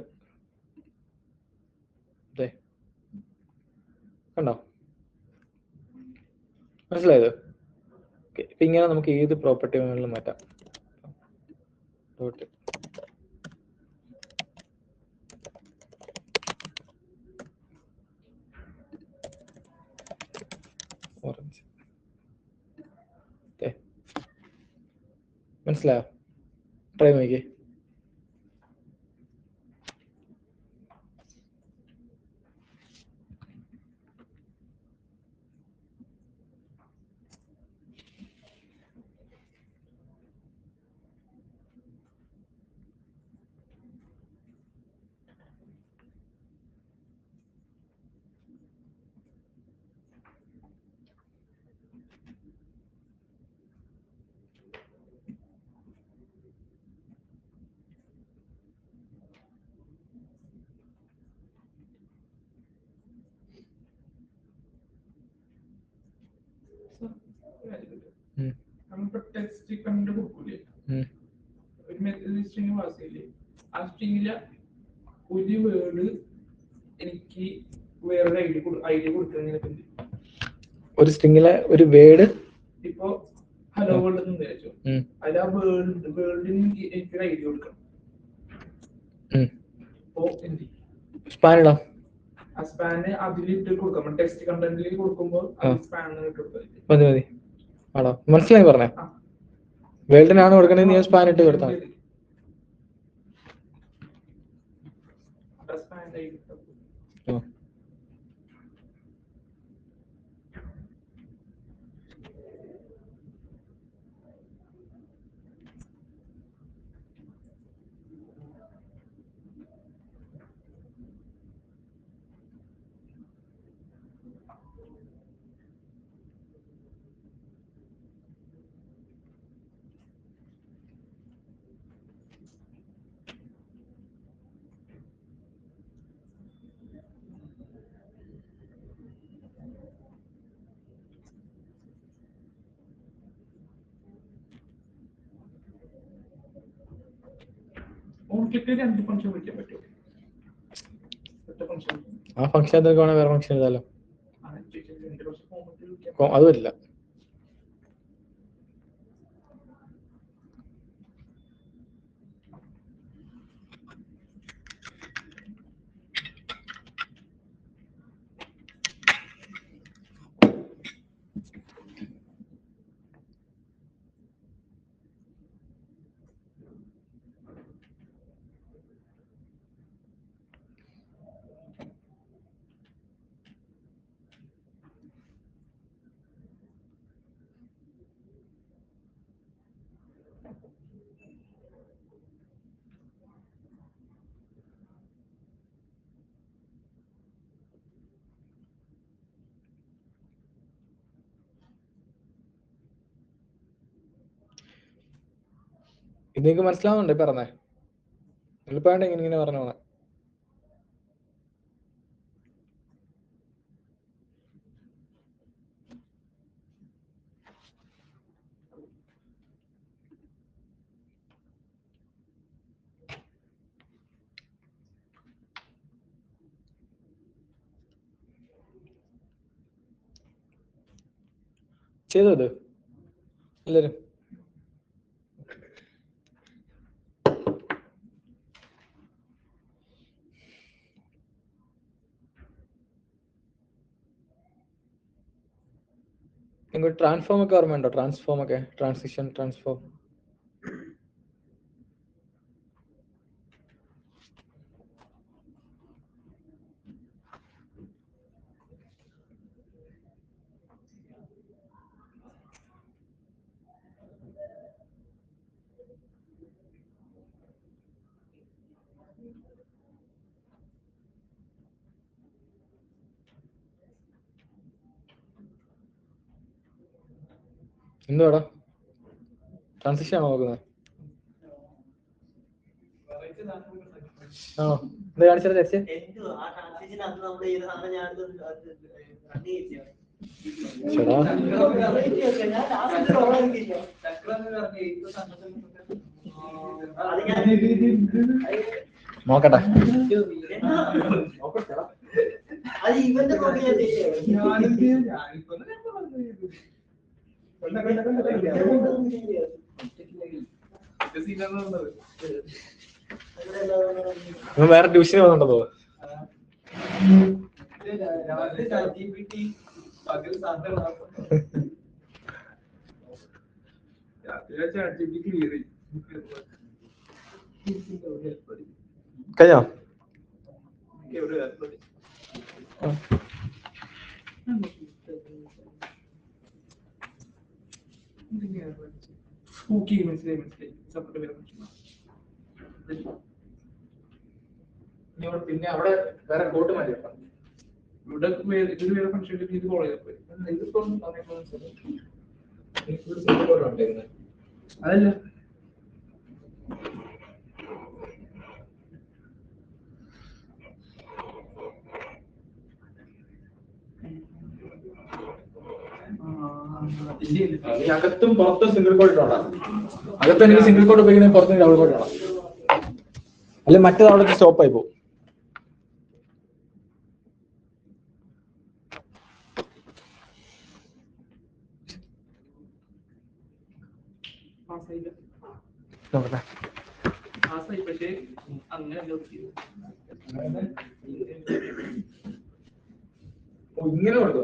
കണ്ടോ, മനസ്സിലായത്? ഓക്കെ. ഇപ്പൊ ഇങ്ങനെ നമുക്ക് ഏത് പ്രോപ്പർട്ടി വേണമെങ്കിലും മാറ്റാം. ഓറഞ്ച്. മനസ്സിലായോ? ട്രൈ നോക്കിയേ. നമ്മളിപ്പോ ടെക്സ്റ്റ് കണ്ട് കൊടുക്കൂലേ, ഒരു മെസ്സേജ് സ്ട്രിങ് പാസ് ചെയ്യില്ലേ, ആ സ്ട്രിങ്ങിലെ ഒരു വേർഡ് എനിക്ക് വേറൊരു ഐഡി കൊടുക്കുന്നതിനൊക്കെ ഒരു സ്ട്രിങ്ങിലെ ഒരു വേർഡ്, ഇപ്പൊ ഹലോ വേൾഡ് എന്ന് വിചാരിച്ചു, അതിൽ ആ വേൾഡിന് എനിക്കൊരു ഐഡി കൊടുക്കണം. അപ്പോ എന്ത് സ്പാനിടാം, ആ സ്പാന് അതിലിട്ട് കൊടുക്കാം. ടെക്സ്റ്റ് കണ്ടന്റിൽ കൊടുക്കുമ്പോൾ സ്പാൻ ഇട്ട് കൊടുക്കാം. മതി മതി ആണോ, മനസ്സിലായി പറഞ്ഞേ. വേൾഡിനാണ് കൊടുക്കണത്, നീ സ്പാൻ ഇട്ട് കൊടുത്താൽ രണ്ട് ഫംഗ്ഷൻ വിളിക്കാൻ പറ്റുമോ? ആ ഫംഗ്ഷൻ എന്തൊക്കെ വേണം, വേറെ ഫംഗ്ഷൻ എഴുതാലോ. അത് വരില്ല. ഇത് നിങ്ങൾക്ക് മനസ്സിലാവുന്നുണ്ടോ ഈ പറഞ്ഞേ? എളുപ്പമായിട്ട് ഇങ്ങനെ പറഞ്ഞു പോണേ. ചെയ്തോ ഇത് എല്ലാരും? നിങ്ങൾക്ക് ട്രാൻസ്ഫോം ഒക്കെ ഓർമ്മയുണ്ടോ? ട്രാൻസ്ഫോം ഒക്കെ, ട്രാൻസിഷൻ, ട്രാൻസ്ഫോം. എന്തുവാടാ ട്രാൻസിഷൻ ആണോ നോക്കുന്നത്? ആണോ? എന്താ കാണിച്ചത് ചേച്ചി? ചേടാ നോക്കട്ടെ. വേറെ ട്യൂഷന് പോകുന്നുണ്ടോ? കഴിഞ്ഞോ? പിന്നെ അവിടെ വേറെ കോട്ട് മാറ്റി ഇവിടെ ഇതൊരു വേറെ ഫംഗ്ഷൻ ഇത് കോളേജ് അതല്ല അകത്തും പുറത്തും സിംഗിൾ കോഡ് ഇട്ടോണ്ടാ. അകത്ത് എനിക്ക് സിംഗിൾ കോഡ് ഉപയോഗിക്കുന്ന പുറത്ത് ഡബിൾ കോഡ് വേണം, അല്ലെ മറ്റേത് അവിടെ സ്റ്റോപ്പ് ആയി പോകും. പക്ഷേ അങ്ങനെ ഇങ്ങനെ കൊടുത്തോ?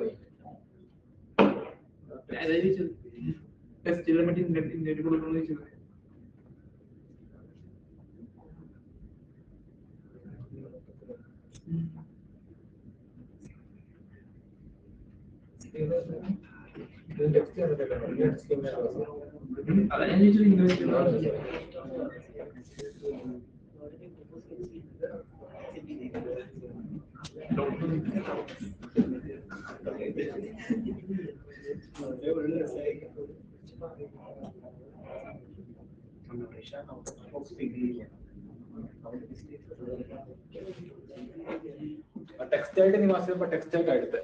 ടെസ്റ്റിലെ മറ്റേ ഇന്ത്യയിൽ കൊടുക്കണമെന്ന് ചോദിച്ചത്. അതാ ഞാൻ ചോദിച്ചത്. ടെക്സ്റ്റ് ആയിട്ട് നീ പാസ് ചെയ്തപ്പോ ടെക്സ്റ്റ് ആയിട്ട് എടുത്തേ.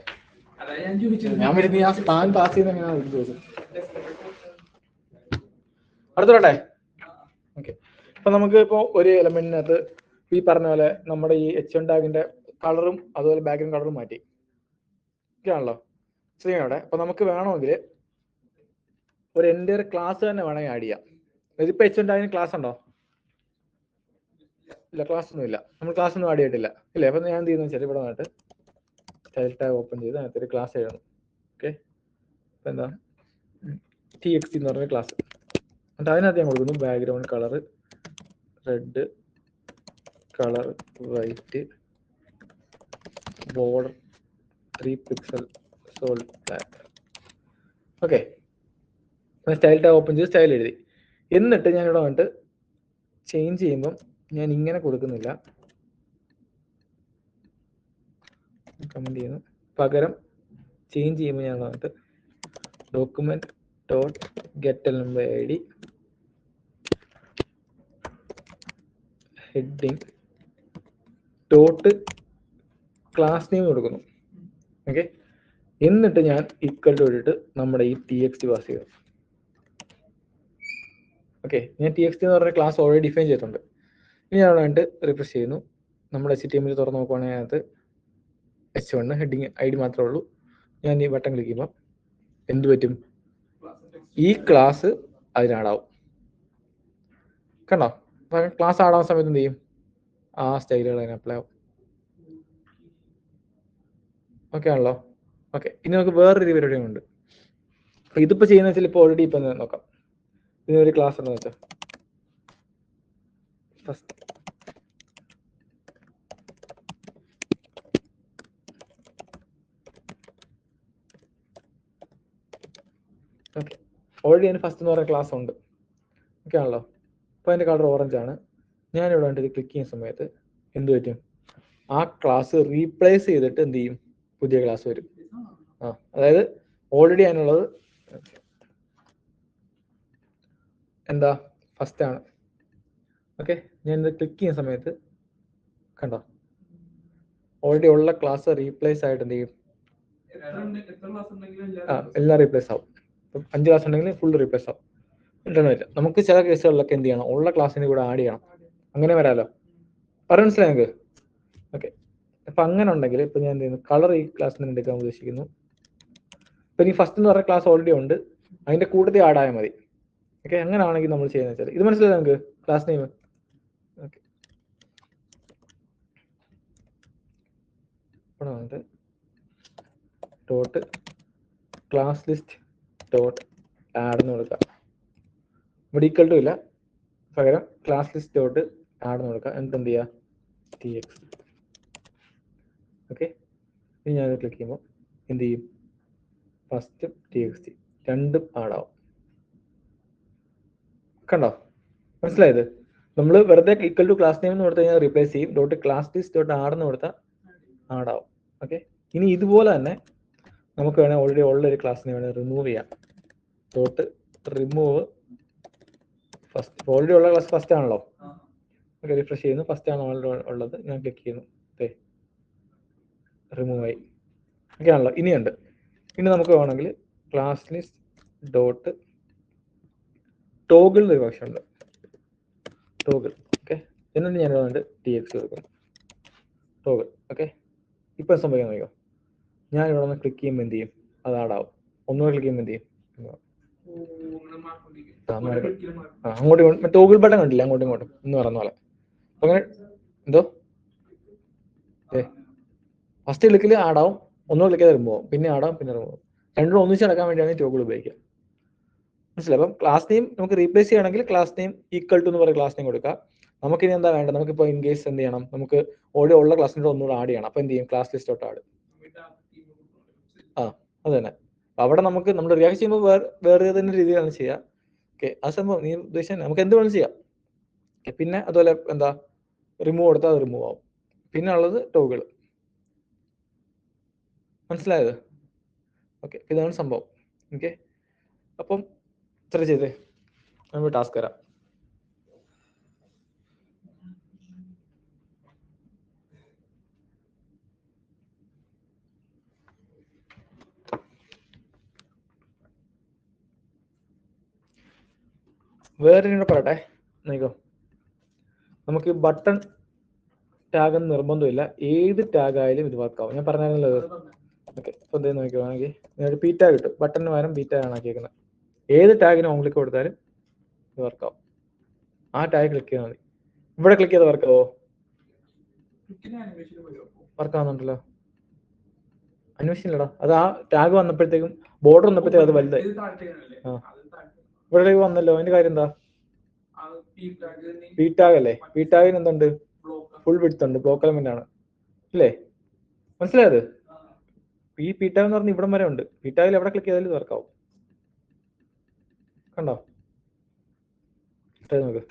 അതാ ഞാൻ ചോദിച്ചത്. ഞാൻ വരുന്ന ആ സ്പാൻ പാസ് ചെയ്യുന്ന എങ്ങനെയാണ് ചോദിച്ചത്. അടുത്തോട്ടെ. ഓക്കെ, അപ്പൊ നമുക്ക് ഇപ്പോ ഒരു എലമെന്റിനകത്ത് ഈ പറഞ്ഞ പോലെ നമ്മുടെ ഈ H1 ടാഗിന്റെ കളറും അതുപോലെ ബാക്ക്ഗ്രൗണ്ട് കളറും മാറ്റി ആണല്ലോ ശരിയാണോ? അപ്പൊ നമുക്ക് വേണമെങ്കിൽ ഒരു എൻ്റയർ ക്ലാസ് തന്നെ വേണമെങ്കിൽ ആഡ് ചെയ്യാം. ഇതിപ്പോ H1 ടാഗിന് ക്ലാസ് ഉണ്ടോ? ഇല്ല, ക്ലാസ് ഒന്നും ഇല്ല. നമ്മൾ ക്ലാസ് ഒന്നും ആഡ് ചെയ്തിട്ടില്ല ഇല്ലേ? അപ്പൊ ഞാൻ എന്ത് ചെയ്യുന്ന വെച്ചാൽ ഇവിടെ വന്നിട്ട് സ്റ്റൈൽ ടാഗ് ഓപ്പൺ ചെയ്ത് അതിനകത്തൊരു ക്ലാസ് എഴുതണം. ഓക്കെ, അപ്പൊ എന്താ TXT എന്ന് പറഞ്ഞ ക്ലാസ്. എന്നിട്ട് അതിനകത്ത് ഞാൻ കൊടുക്കുന്നു background colour red, colour white, border 3 pixel, solid black. Okay, style tag open ചെയ്ത് സ്റ്റൈൽ എഴുതി. എന്നിട്ട് ഞാൻ ഇവിടെ വന്നിട്ട് ചേഞ്ച് ചെയ്യുമ്പം ഞാൻ ഇങ്ങനെ കൊടുക്കുന്നില്ല, കമന്റ് ചെയ്യുന്നു. പകരം ചേഞ്ച് ചെയ്യുമ്പോൾ ഞാൻ വന്നിട്ട് document dot get element ID heading dot class name കൊടുക്കുന്നു. ഓക്കെ, എന്നിട്ട് ഞാൻ ഈക്വൽ ടു ഇട്ടിട്ട് നമ്മുടെ ഈ txt പാസ് ചെയ്തു. ഓക്കെ, ഞാൻ txt എന്ന് പറഞ്ഞ ക്ലാസ് ഓൾറെഡി ഡിഫൈൻ ചെയ്തിട്ടുണ്ട്. ഇനി ഞാൻ വേണ്ടിട്ട് റിഫ്രഷ് ചെയ്യുന്നു. നമ്മുടെ HTML തുറന്ന് നോക്കുവാണെങ്കിൽ അതിനകത്ത് h1 ഹെഡിങ് ID മാത്രമേ ഉള്ളൂ. ഞാൻ ഈ ബട്ടൺ ക്ലിക്ക് ചെയ്യുമ്പോൾ എന്ത് പറ്റും? ഈ ക്ലാസ് അതിനാടാവും. കണ്ടോ? ക്ലാസ് ആടാവുന്ന സമയത്ത് എന്ത് ചെയ്യും? ആ സ്റ്റൈലുകൾ അതിന് അപ്ലൈ ആവും. ഓക്കെ ആണല്ലോ? ഓക്കെ, ഇനി നമുക്ക് വേറൊരു പരിപാടിയും ഉണ്ട്. ഇതിപ്പോൾ ചെയ്യുന്ന വെച്ചാൽ ഇപ്പോൾ ഓൾറെഡി ഇപ്പം നോക്കാം. ഇതിനൊരു ക്ലാസ് ഉണ്ടെന്ന് വെച്ചാൽ ഫസ്റ്റ് ഓക്കെ, ഓൾറെഡി അതിന് ഫസ്റ്റ് എന്ന് പറയുന്ന ക്ലാസ് ഉണ്ട്. ഓക്കെ ആണല്ലോ? അപ്പോൾ അതിൻ്റെ കളർ ഓറഞ്ച് ആണ്. ഞാനിവിടെ വേണ്ടി ഇത് ക്ലിക്ക് ചെയ്യുന്ന സമയത്ത് എന്ത് പറ്റും? ആ ക്ലാസ് റീപ്ലേസ് ചെയ്തിട്ട് എന്ത് ചെയ്യും? പുതിയ ക്ലാസ് വരും. അതായത് ഓൾറെഡി അതിനുള്ളത് എന്താ? ഫസ്റ്റ് ആണ്. ഓക്കെ, ഞാൻ ഇത് ക്ലിക്ക് ചെയ്യുന്ന സമയത്ത് കണ്ടോ? ഓൾറെഡി ഉള്ള ക്ലാസ് റീപ്ലേസ് ആയിട്ട് എന്ത് ചെയ്യും? എല്ലാം റീപ്ലേസ് ആവും. ഇപ്പം 5 ക്ലാസ് ഉണ്ടെങ്കിൽ ഫുൾ റീപ്ലേസ് ആവും. ഇന്റർനെറ്റ് നമുക്ക് ചില കേസുകളിലൊക്കെ എന്ത് ചെയ്യണം? ഉള്ള ക്ലാസ്സിന് കൂടെ ആഡ് ചെയ്യണം. അങ്ങനെ വരാമല്ലോ. പറഞ്ഞു മനസ്സിലായി നിങ്ങൾക്ക്? ഓക്കെ, അപ്പം അങ്ങനെ ഉണ്ടെങ്കിൽ ഇപ്പം ഞാൻ എന്ത് ചെയ്യുന്നു? കളർ ഈ ക്ലാസ്സിൽ നിന്ന് എടുക്കാൻ ഉദ്ദേശിക്കുന്നു. ഇപ്പം ഈ ഫസ്റ്റ് എന്ന് പറഞ്ഞ ക്ലാസ് ഓൾറെഡി ഉണ്ട്, അതിൻ്റെ കൂട്ടത്തിൽ ആഡ് ആയാൽ മതി. ഓക്കെ, അങ്ങനെ ആണെങ്കിൽ നമ്മൾ ചെയ്യുന്നത് വെച്ചാൽ ഇത് മനസ്സിലായി നിങ്ങൾക്ക്? ക്ലാസ് നെയിം ഓക്കെ, ഇവിടെ വന്നിട്ട് dot class list dot add എന്ന് കൊടുക്കുക. ഇവിടെ ഈക്വൽ ടു ഇല്ല, പകരം ക്ലാസ് ലിസ്റ്റ് ഡോട്ട് ആഡ് എന്ന് കൊടുക്കുക. എന്നിട്ട് എന്ത് ചെയ്യുക? tx. ഓക്കെ, ഇനി ഞാൻ ക്ലിക്ക് ചെയ്യുമ്പോൾ എന്ത് ചെയ്യും? ഫസ്റ്റും txt രണ്ടും ആഡാവും. കണ്ടോ? മനസ്സിലായത്? നമ്മൾ വെറുതെ ഈക്വൽ ടു ക്ലാസ് നെയിം എന്ന് കൊടുത്തു കഴിഞ്ഞാൽ റീപ്ലേസ് ചെയ്യും. Dot class list dot add എന്ന് കൊടുത്താൽ ആഡാവും. ഓക്കെ, ഇനി ഇതുപോലെ തന്നെ നമുക്ക് വേണമെങ്കിൽ ഓൾറെഡി ഉള്ള ഒരു ക്ലാസ്സിനെ വേണമെങ്കിൽ റിമൂവ് ചെയ്യാം. Dot remove first. ഓൾറെഡി ഉള്ള ക്ലാസ് ഫസ്റ്റ് ആണല്ലോ. ഓക്കെ, റിഫ്രഷ് ചെയ്യുന്നു. ഫസ്റ്റ് ആണ് ഓൾറെഡി ഉള്ളത്. ഞാൻ ക്ലിക്ക് ചെയ്യുന്നു, റിമൂവ് ആയി. ഓക്കെ ആണല്ലോ? ഇനിയുണ്ട്. ഇനി നമുക്ക് വേണമെങ്കിൽ ക്ലാസ് ലിസ്റ്റ് ഡോട്ട് ടോഗിൾ ഒരു ഭാഷ ഉണ്ട്, ടോഗിൾ. ഓക്കെ, എന്നിട്ട് ഞാൻ വേണ്ടി tx കൊടുക്കുന്നു, ടോഗിൾ. ഓക്കെ, ഇപ്പം സംഭവിക്കാൻ നോക്കിയോ? ഞാൻ ഇവിടെ ഒന്ന് ക്ലിക്ക് ചെയ്യുമ്പോൾ എന്ത് ചെയ്യും? അത് ആഡാവും. ഒന്നുകൂടെ ക്ലിക്ക് ചെയ്യുമ്പോൾ എന്ത് ചെയ്യും? അങ്ങോട്ടും ഇങ്ങോട്ടും ടോഗിൾ ബട്ടൺ കണ്ടില്ല? അങ്ങോട്ടും ഇങ്ങോട്ടും എന്ന് പറയുന്ന പോലെ. അങ്ങനെ എന്തോ ഫസ്റ്റ് ക്ലിക്കിൽ ആഡാവും, ഒന്നുകൂടെ ക്ലിക്ക് ചെയ്ത് റിമൂവ് ആവും, പിന്നെ ആഡാവും, പിന്നെ റിമൂവ് ആവും. രണ്ടും ഒന്നിച്ച് നടക്കാൻ വേണ്ടിയാണ് ടോഗിൾ ഉപയോഗിക്കുക. മനസ്സിലായി? അപ്പം ക്ലാസ് നെയിം നമുക്ക് റീപ്ലേസ് ചെയ്യണമെങ്കിൽ ക്ലാസ് നെയിം ഈക്വൽ ടു എന്ന് പറയുന്ന ക്ലാസ് നെയിം കൊടുക്കുക. നമുക്കിനി എന്താ വേണ്ടത്? നമുക്കിപ്പോൾ ഇൻ കേസ് എന്ത് ചെയ്യണം? നമുക്ക് ഓൾറെഡി ഉള്ള ക്ലാസ്സിൻ്റെ ഒന്നുകൂടെ ആഡ് ചെയ്യണം. അപ്പോൾ എന്ത് ചെയ്യും? Class list dot add. അത് തന്നെ. അവിടെ നമുക്ക് നമ്മൾ റിയാക്ട് ചെയ്യുമ്പോൾ വേറെ തന്നെ രീതിയിലാണ് ചെയ്യുക. ഓക്കെ, ആ സംഭവം നീ ഉദ്ദേശിച്ചാൽ നമുക്ക് എന്ത് വേണം ചെയ്യാം. പിന്നെ അതുപോലെ എന്താ? റിമൂവ് കൊടുത്താൽ അത് റിമൂവ് ആവും. പിന്നെ ഉള്ളത് ടോഗിൾ. മനസ്സിലായത്? ഓക്കെ, ഇതാണ് സംഭവം. ഓക്കെ, അപ്പം ഇത്ര ചെയ്തേ. നമുക്ക് ടാസ്ക് തരാം. വേറെ കൂടെ പറയട്ടെ, നോക്കോ. നമുക്ക് ബട്ടൺ ടാഗ് എന്ന് നിർബന്ധമില്ല, ഏത് ടാഗ് ആയാലും ഇത് വർക്കാവും. ഞാൻ പറഞ്ഞാലോ. ഓക്കെ, അപ്പോൾ എന്തെങ്കിലും നോക്കുവാണെങ്കിൽ ഞാൻ പി ടാഗ് കിട്ടും. ബട്ടണിന് പകരം പി ടാഗ് ആണ് ആക്കിയേക്കുന്നത്. ഏത് ടാഗിനും ഓൺ ക്ലിക്ക് കൊടുത്താലും ഇത് വർക്കാവും. ആ ടാഗ് ക്ലിക്ക് ചെയ്താൽ മതി. ഇവിടെ ക്ലിക്ക് ചെയ്ത് വർക്കാവോ? വർക്കാവുന്നുണ്ടല്ലോ. അന്വേഷണില്ലടാ, അത് ആ ടാഗ് വന്നപ്പോഴത്തേക്കും ബോർഡർ വന്നപ്പോഴത്തേക്കും അത് വലുതായി. ഇവിടെ വന്നല്ലോ. അതിന്റെ കാര്യം എന്താ? പി ടാഗ് അല്ലേ? പി ടാഗിന് എന്തുണ്ട്? ഫുൾ വിഡ്ത്ത് ഉണ്ട്, ബ്ലോക്ക് എലമെന്റ് ആണ് അല്ലേ? മനസ്സിലായത്? ഈ പി ടാഗ് എന്ന് പറഞ്ഞാൽ ഇവിടം വരെ ഉണ്ട്. പി ടാഗിൽ എവിടെ ക്ലിക്ക് ചെയ്താലും വർക്കാവും. കണ്ടോ? നോക്ക്.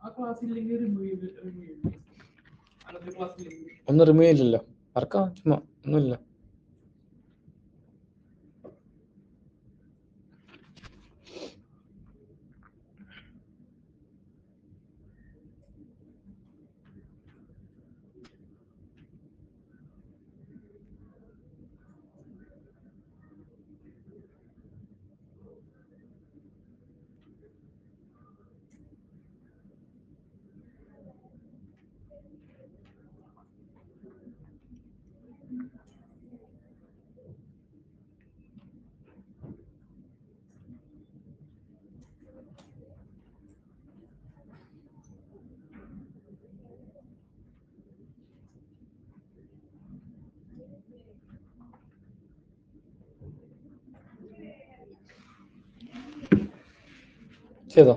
ആ ക്ലാസ്സില്ലെങ്കിൽ അന്നത്തെ ക്ലാസ്സില്ലെങ്കിൽ ഒന്നും റിമൂവ് ചെയ്തില്ലല്ലോ. ആർക്കാ ചുമ്മാ ഒന്നുമില്ല. ചെയ്തോ?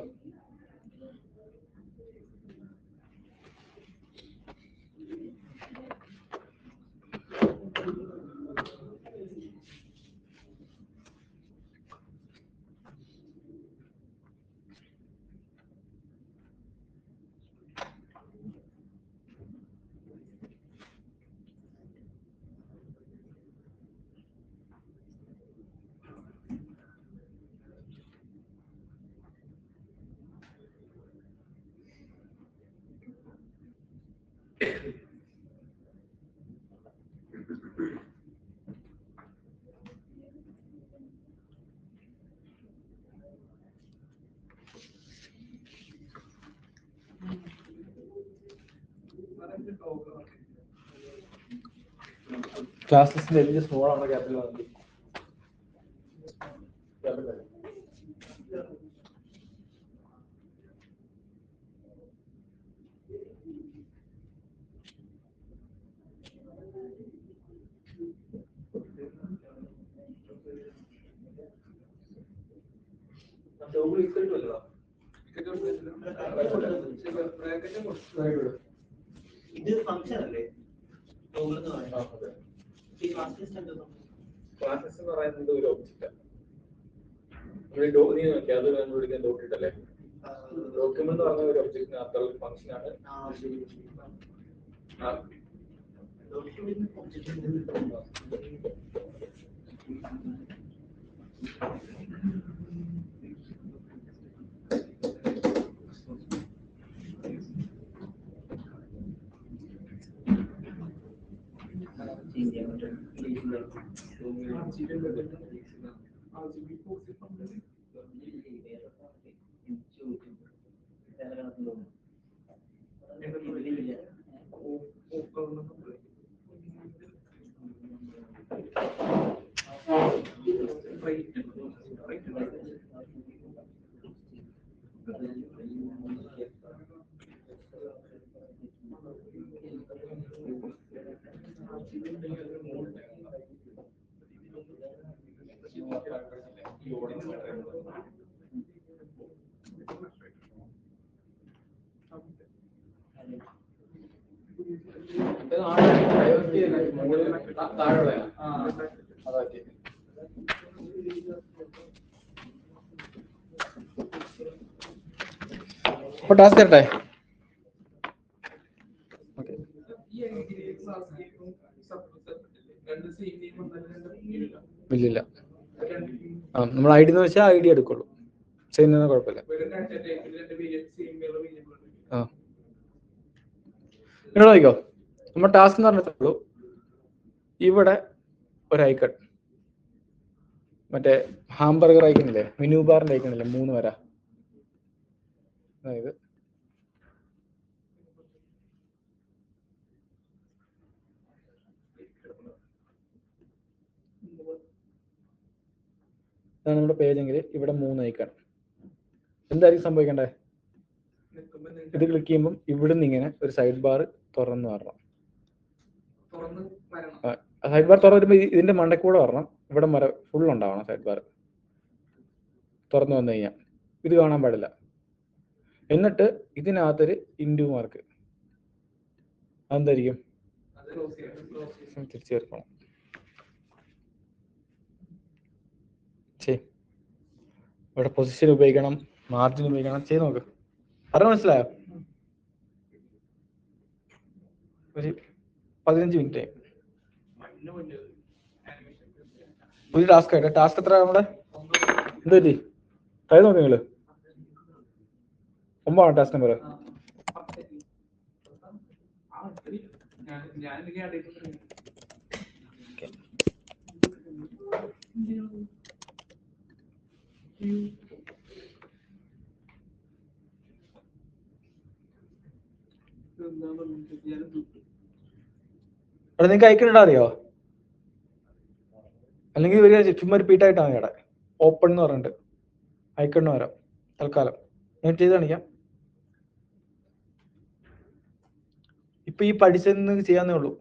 ക്ലാസ് ലിസ്റ്റിൽ വലിയ സ്മോൾ ആണോ ക്യാപിറ്റൽ ആണോ? ഇത് ഫംഗ്ഷൻ അല്ലേ? ക്ലാസസ് എന്ന് പറയുന്നത് ഒരു ഒബ്ജക്റ്റാണ്. നീ നോക്കി അത് കണ്ടുപിടിക്കാൻ ഡോക്കിട്ടല്ലേ? ഡോക്യുമെന്റ് എന്ന് പറഞ്ഞ ഒരു ഒബ്ജക്റ്റിന് അത്ര ഫംഗ്ഷൻ ആണ്. അപ്പൊ ടാസ്ക് തരട്ടെ? ഇല്ലില്ല. നമ്മൾ ഐ ഡി എന്ന് വെച്ചാൽ ഐ ഡി എടുക്കുള്ളൂ. ചെയ്യുന്നതിന് കുഴപ്പമില്ല. എന്നോട് നോക്കിക്കോ, നമ്മൾ ടാസ്ക് എന്ന് പറഞ്ഞിട്ടുള്ളൂ. ഇവിടെ ഒരു ഐക്കൺ, മറ്റേ ഹാംബർഗർ ഐക്കണില്ലേ, മെനു ബാറിന്റെ ഐക്കണില്ലേ, 3 വര. അതായത് ഇതാണ് നമ്മുടെ പേജെങ്കിൽ ഇവിടെ 3 ഐക്കൺ. എന്തായിരിക്കും സംഭവിക്കേണ്ടത്? ഇത് ക്ലിക്ക് ചെയ്യുമ്പോൾ ഇവിടുന്ന് ഇങ്ങനെ ഒരു സൈഡ് ബാർ തുറന്നു വരണം. സൈഡ് ബാർ തുറന്നു വരുമ്പോൾ ഇതിന്റെ മണ്ടക്കൂടെ വരണം. ഇവിടെ ഫുൾ ഉണ്ടാവണം സൈഡ് ബാർ തുറന്നു വന്നു കഴിഞ്ഞാൽ. ഇത് കാണാൻ പാടില്ല. എന്നിട്ട് ഇതിനകത്തൊരു ഇൻഡു മാർക്ക്. അതെന്തായിരിക്കും? തിരിച്ചു ചേർക്കണം. ശരി, ഇവിടെ പൊസിഷൻ ഉപയോഗിക്കണം, മാർജിൻ ഉപയോഗിക്കണം. ചെയ്ത് നോക്ക്. അറിയാൻ മനസ്സിലായോ? ഒരു 15 മിനിറ്റ് ഒരു ടാസ്ക് ആയിട്ട്. ടാസ്ക് എത്ര നമ്മുടെ എന്ത് പറ്റി? ട്രൈ നോക്ക് നിങ്ങള്. 9 ടാസ്ക് നമ്പർ. അവിടെ നിങ്ങൾക്ക് അയക്കണ്ടാ അറിയോ? അല്ലെങ്കിൽ ഒരു ചുമ്മാ റിപ്പീറ്റ് ആയിട്ടാണ് ഇവിടെ ഓപ്പൺ എന്ന് പറഞ്ഞിട്ട് അയക്കണ്ട വരാം. തൽക്കാലം ഞാൻ ചെയ്ത് കാണിക്കാം. ഇപ്പൊ ഈ പഠിച്ചെന്ന് ചെയ്യാന്നേ ഉള്ളൂ.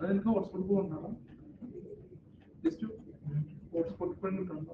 അതെനിക്ക് ഹോട്ട്സ്പോട്ട് പോകുന്നതാണ് ജസ്റ്റ് ഹോട്ട്സ്പോട്ട് കിട്ടണം.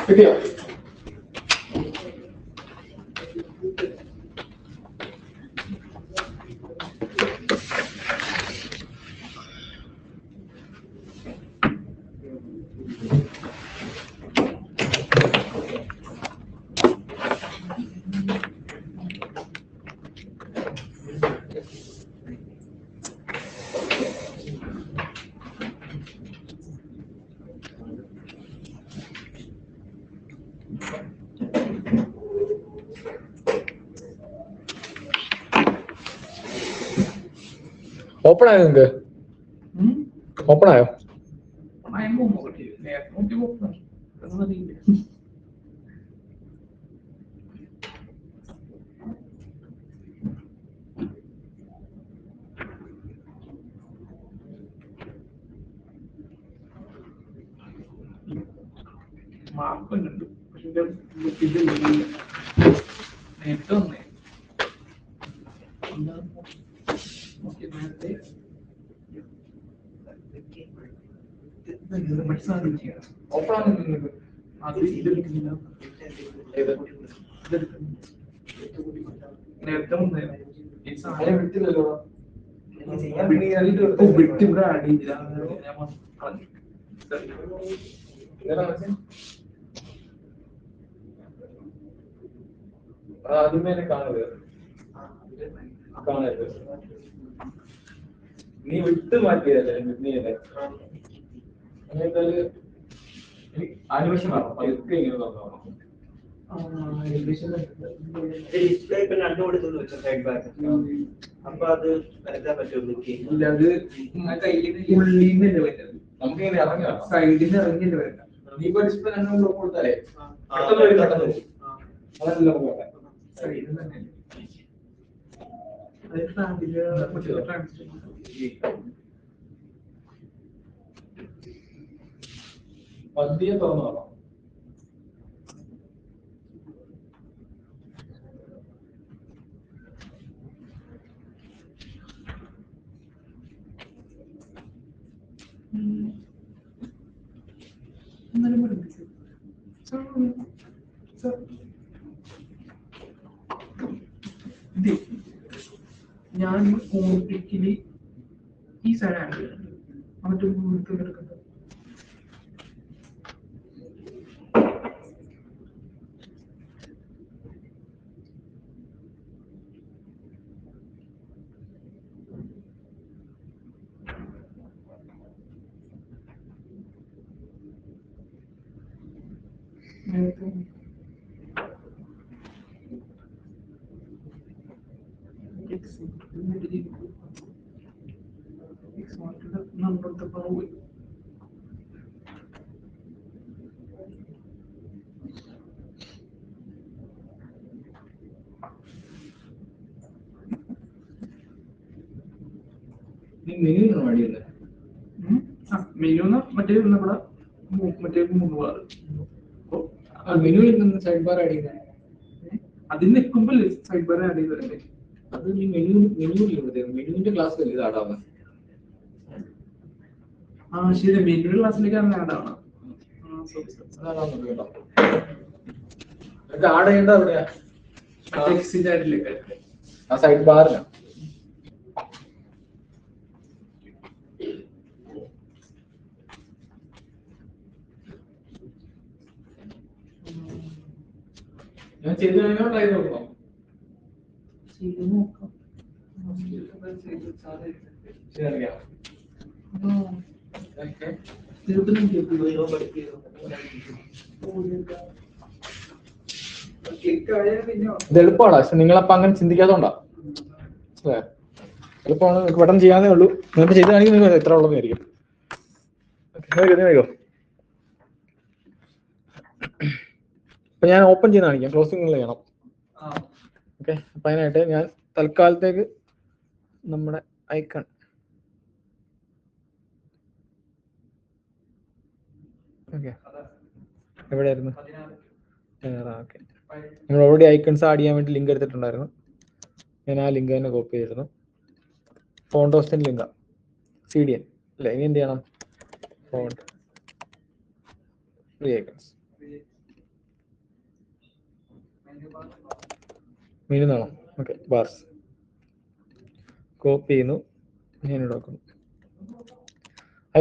കിട്ടിയോ? ഓപ്പൺ ആയോ നിങ്ങക്ക്? ഓപ്പൺ ആയോ? മാർക്കുണ്ട് പക്ഷെ ഇത് നേരത്തെ വന്നേ നേരത്തെ ഓപ്പൺ ആകുന്നുണ്ട്. അത് ഇതെടുക്കുന്നില്ല, നേരത്തെ വന്നേ വിട്ട് ഇവിടെ ആഡ് ചെയ്തില്ല. ആദ്യമേ കാണരുത്, നീ വിട്ട് മാറ്റിയതല്ലേ നീയല്ലേ? ആനിമേഷൻ വേണം, പതുക്കെ ഇങ്ങനെ തന്നോളാം. ഡിസ്പ്ലേ ഇപ്പൊ രണ്ടു കൊടുത്തു സൈഡ് ബാക്ക്. അപ്പൊ അത് വരയ്ക്കാൻ പറ്റുമോ? ഇല്ല, അത് ഉള്ളിന്നല്ലേ വരുന്നത്, നമുക്ക് ഇങ്ങനെ ഇറങ്ങാം. സൈഡിന്ന് ഇറങ്ങിയല്ലേ വരുന്നത്. നീ ഇപ്പൊ ഡിസ്പ്ലേ രണ്ടു കൊടുത്താലേ പെട്ടെന്ന് വരും, പെട്ടെന്ന് വരും. അതല്ല നമുക്ക് വേണ്ടേ. സൈഡിൽ തന്നെ പതിയെ തുറന്നു നോക്കാം. ഞാൻ ഓർപ്പിക്കലി ഈ സൈഡാണ് എന്നിട്ട് എടുക്കുന്നത്. Number the power. മെനു വേണ്ടിയല്ലേ? മെനു മറ്റേ നമ്മുടെ മറ്റേ 3 ബാർ മെനുവിൽ നിന്ന് സൈഡ് ബാർ ആഡ് ചെയ്യുന്നത്. അതിൽ നിൽക്കുമ്പോൾ സൈഡ് ബാർ ആഡ് ചെയ്തല്ലേ? അത് നീ മെനുവിന്റെ ക്ലാസ്സിലല്ലേ ഇത് ആടാവുന്നത്? ശരി, മെനു ക്ലാസ്സിലേക്കാണ് ആഡ് ആവണം. ആഡ് ചെയ്യേണ്ട എവിടെയാ? ആ സൈഡ് ബാറിലാണ്. ഞാൻ ചെയ്ത് കഴിഞ്ഞാൽ ട്രൈ നോക്കാം. ശരിയാ. ഇത് എളുപ്പമാണ്, പക്ഷെ നിങ്ങളപ്പോ അങ്ങനെ ചിന്തിക്കാത്തോണ്ടാ. എളുപ്പമാണ്, നിങ്ങൾക്ക് പെട്ടെന്ന് ചെയ്യാനേ ഉള്ളൂ. നിങ്ങൾക്ക് ചെയ്താണെങ്കിൽ നിങ്ങൾ എത്ര ഉള്ളതായിരിക്കും. അപ്പൊ ഞാൻ ഓപ്പൺ ചെയ്ത് കാണിക്കാം, ക്ലോസിംഗ് ചെയ്യണം. ഓക്കെ, അപ്പൊ അതിനായിട്ട് ഞാൻ തൽക്കാലത്തേക്ക് നമ്മുടെ ഐക്കൺ ഓക്കെ എവിടെയായിരുന്നു? ഓക്കെ, നമ്മൾ ഓൾറെഡി ഐക്കൺസ് ആഡ് ചെയ്യാൻ വേണ്ടി ലിങ്ക് എടുത്തിട്ടുണ്ടായിരുന്നു. ഞാൻ ആ ലിങ്ക് തന്നെ കോപ്പി ചെയ്തിരുന്നു. ഫോണ്ട് ഹോസ്റ്റിന്റെ ലിങ്കാ CDN അല്ലേ. ഇനി എന്ത് ചെയ്യണം? ഫോണ്ട് ഫ്രീ ഐക്കൺസ് മീനുന്നാണോ? ഓക്കെ, ബാർസ് കോപ്പി ചെയ്യുന്നു. ഞാൻ ഇവിടെ വെക്കുന്നു.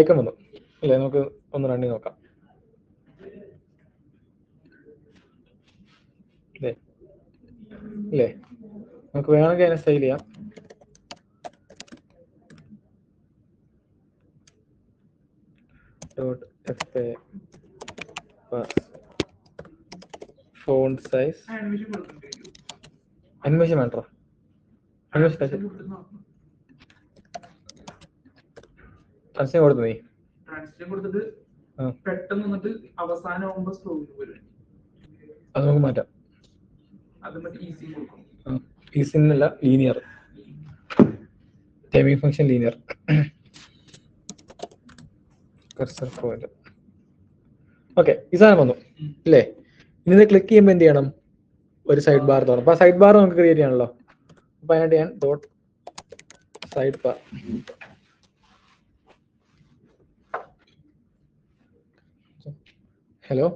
ഐക്കൺ വന്നു അല്ലേ? നമുക്ക് ഒന്ന് റണ്ണി നോക്കാം. അല്ലേ അല്ലേ? നമുക്ക് വേണമെങ്കിൽ അതിനെ സ്റ്റൈൽ ചെയ്യാം. ഫോണ്ട് സൈസ് അനിമേഷൻ വേണ്ട. അനിമേഷൻ ട്രാൻസ്ലേഷൻ കൊടുത്തു നീ? ട്രാൻസ്ലേഷൻ കൊടുത്തിട്ട് പെട്ടെന്ന് വന്നിട്ട് അവസാനമാകുമ്പോ സ്റ്റോറി വരും. അത് നമുക്ക് മാറ്റാം. അത് മറ്റേ ഈസി കൊടുക്കും. ഈസിന്നല്ല, linear timing function linear cursor point. Okay, ഈ സാധനം വന്നു അല്ലേ? ഇനി ഇത് ക്ലിക്ക് ചെയ്യുമ്പോൾ എന്ത് ചെയ്യണം? ഒരു സൈഡ് ബാർ തോന്നും. അപ്പൊ ആ സൈഡ് ബാർ നമുക്ക് ക്രിയേറ്റ് ചെയ്യണല്ലോ. അപ്പൊ അതിനായിട്ട് ഞാൻ ഡോട്ട് സൈഡ് ബാർ ഹലോ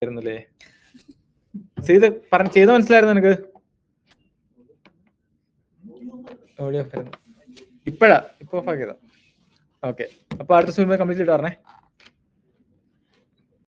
ആയിരുന്നല്ലേ? ചെയ്ത് മനസ്സിലായിരുന്നു നിനക്ക്? ഓഡിയോ ഇപ്പൊ ഓഫ് ആക്കിയതാ. ഓക്കെ, അപ്പൊ അടുത്ത സ്വിമ്മിൽ കംപ്ലീറ്റ് ഇട്ട് പറഞ്ഞേ.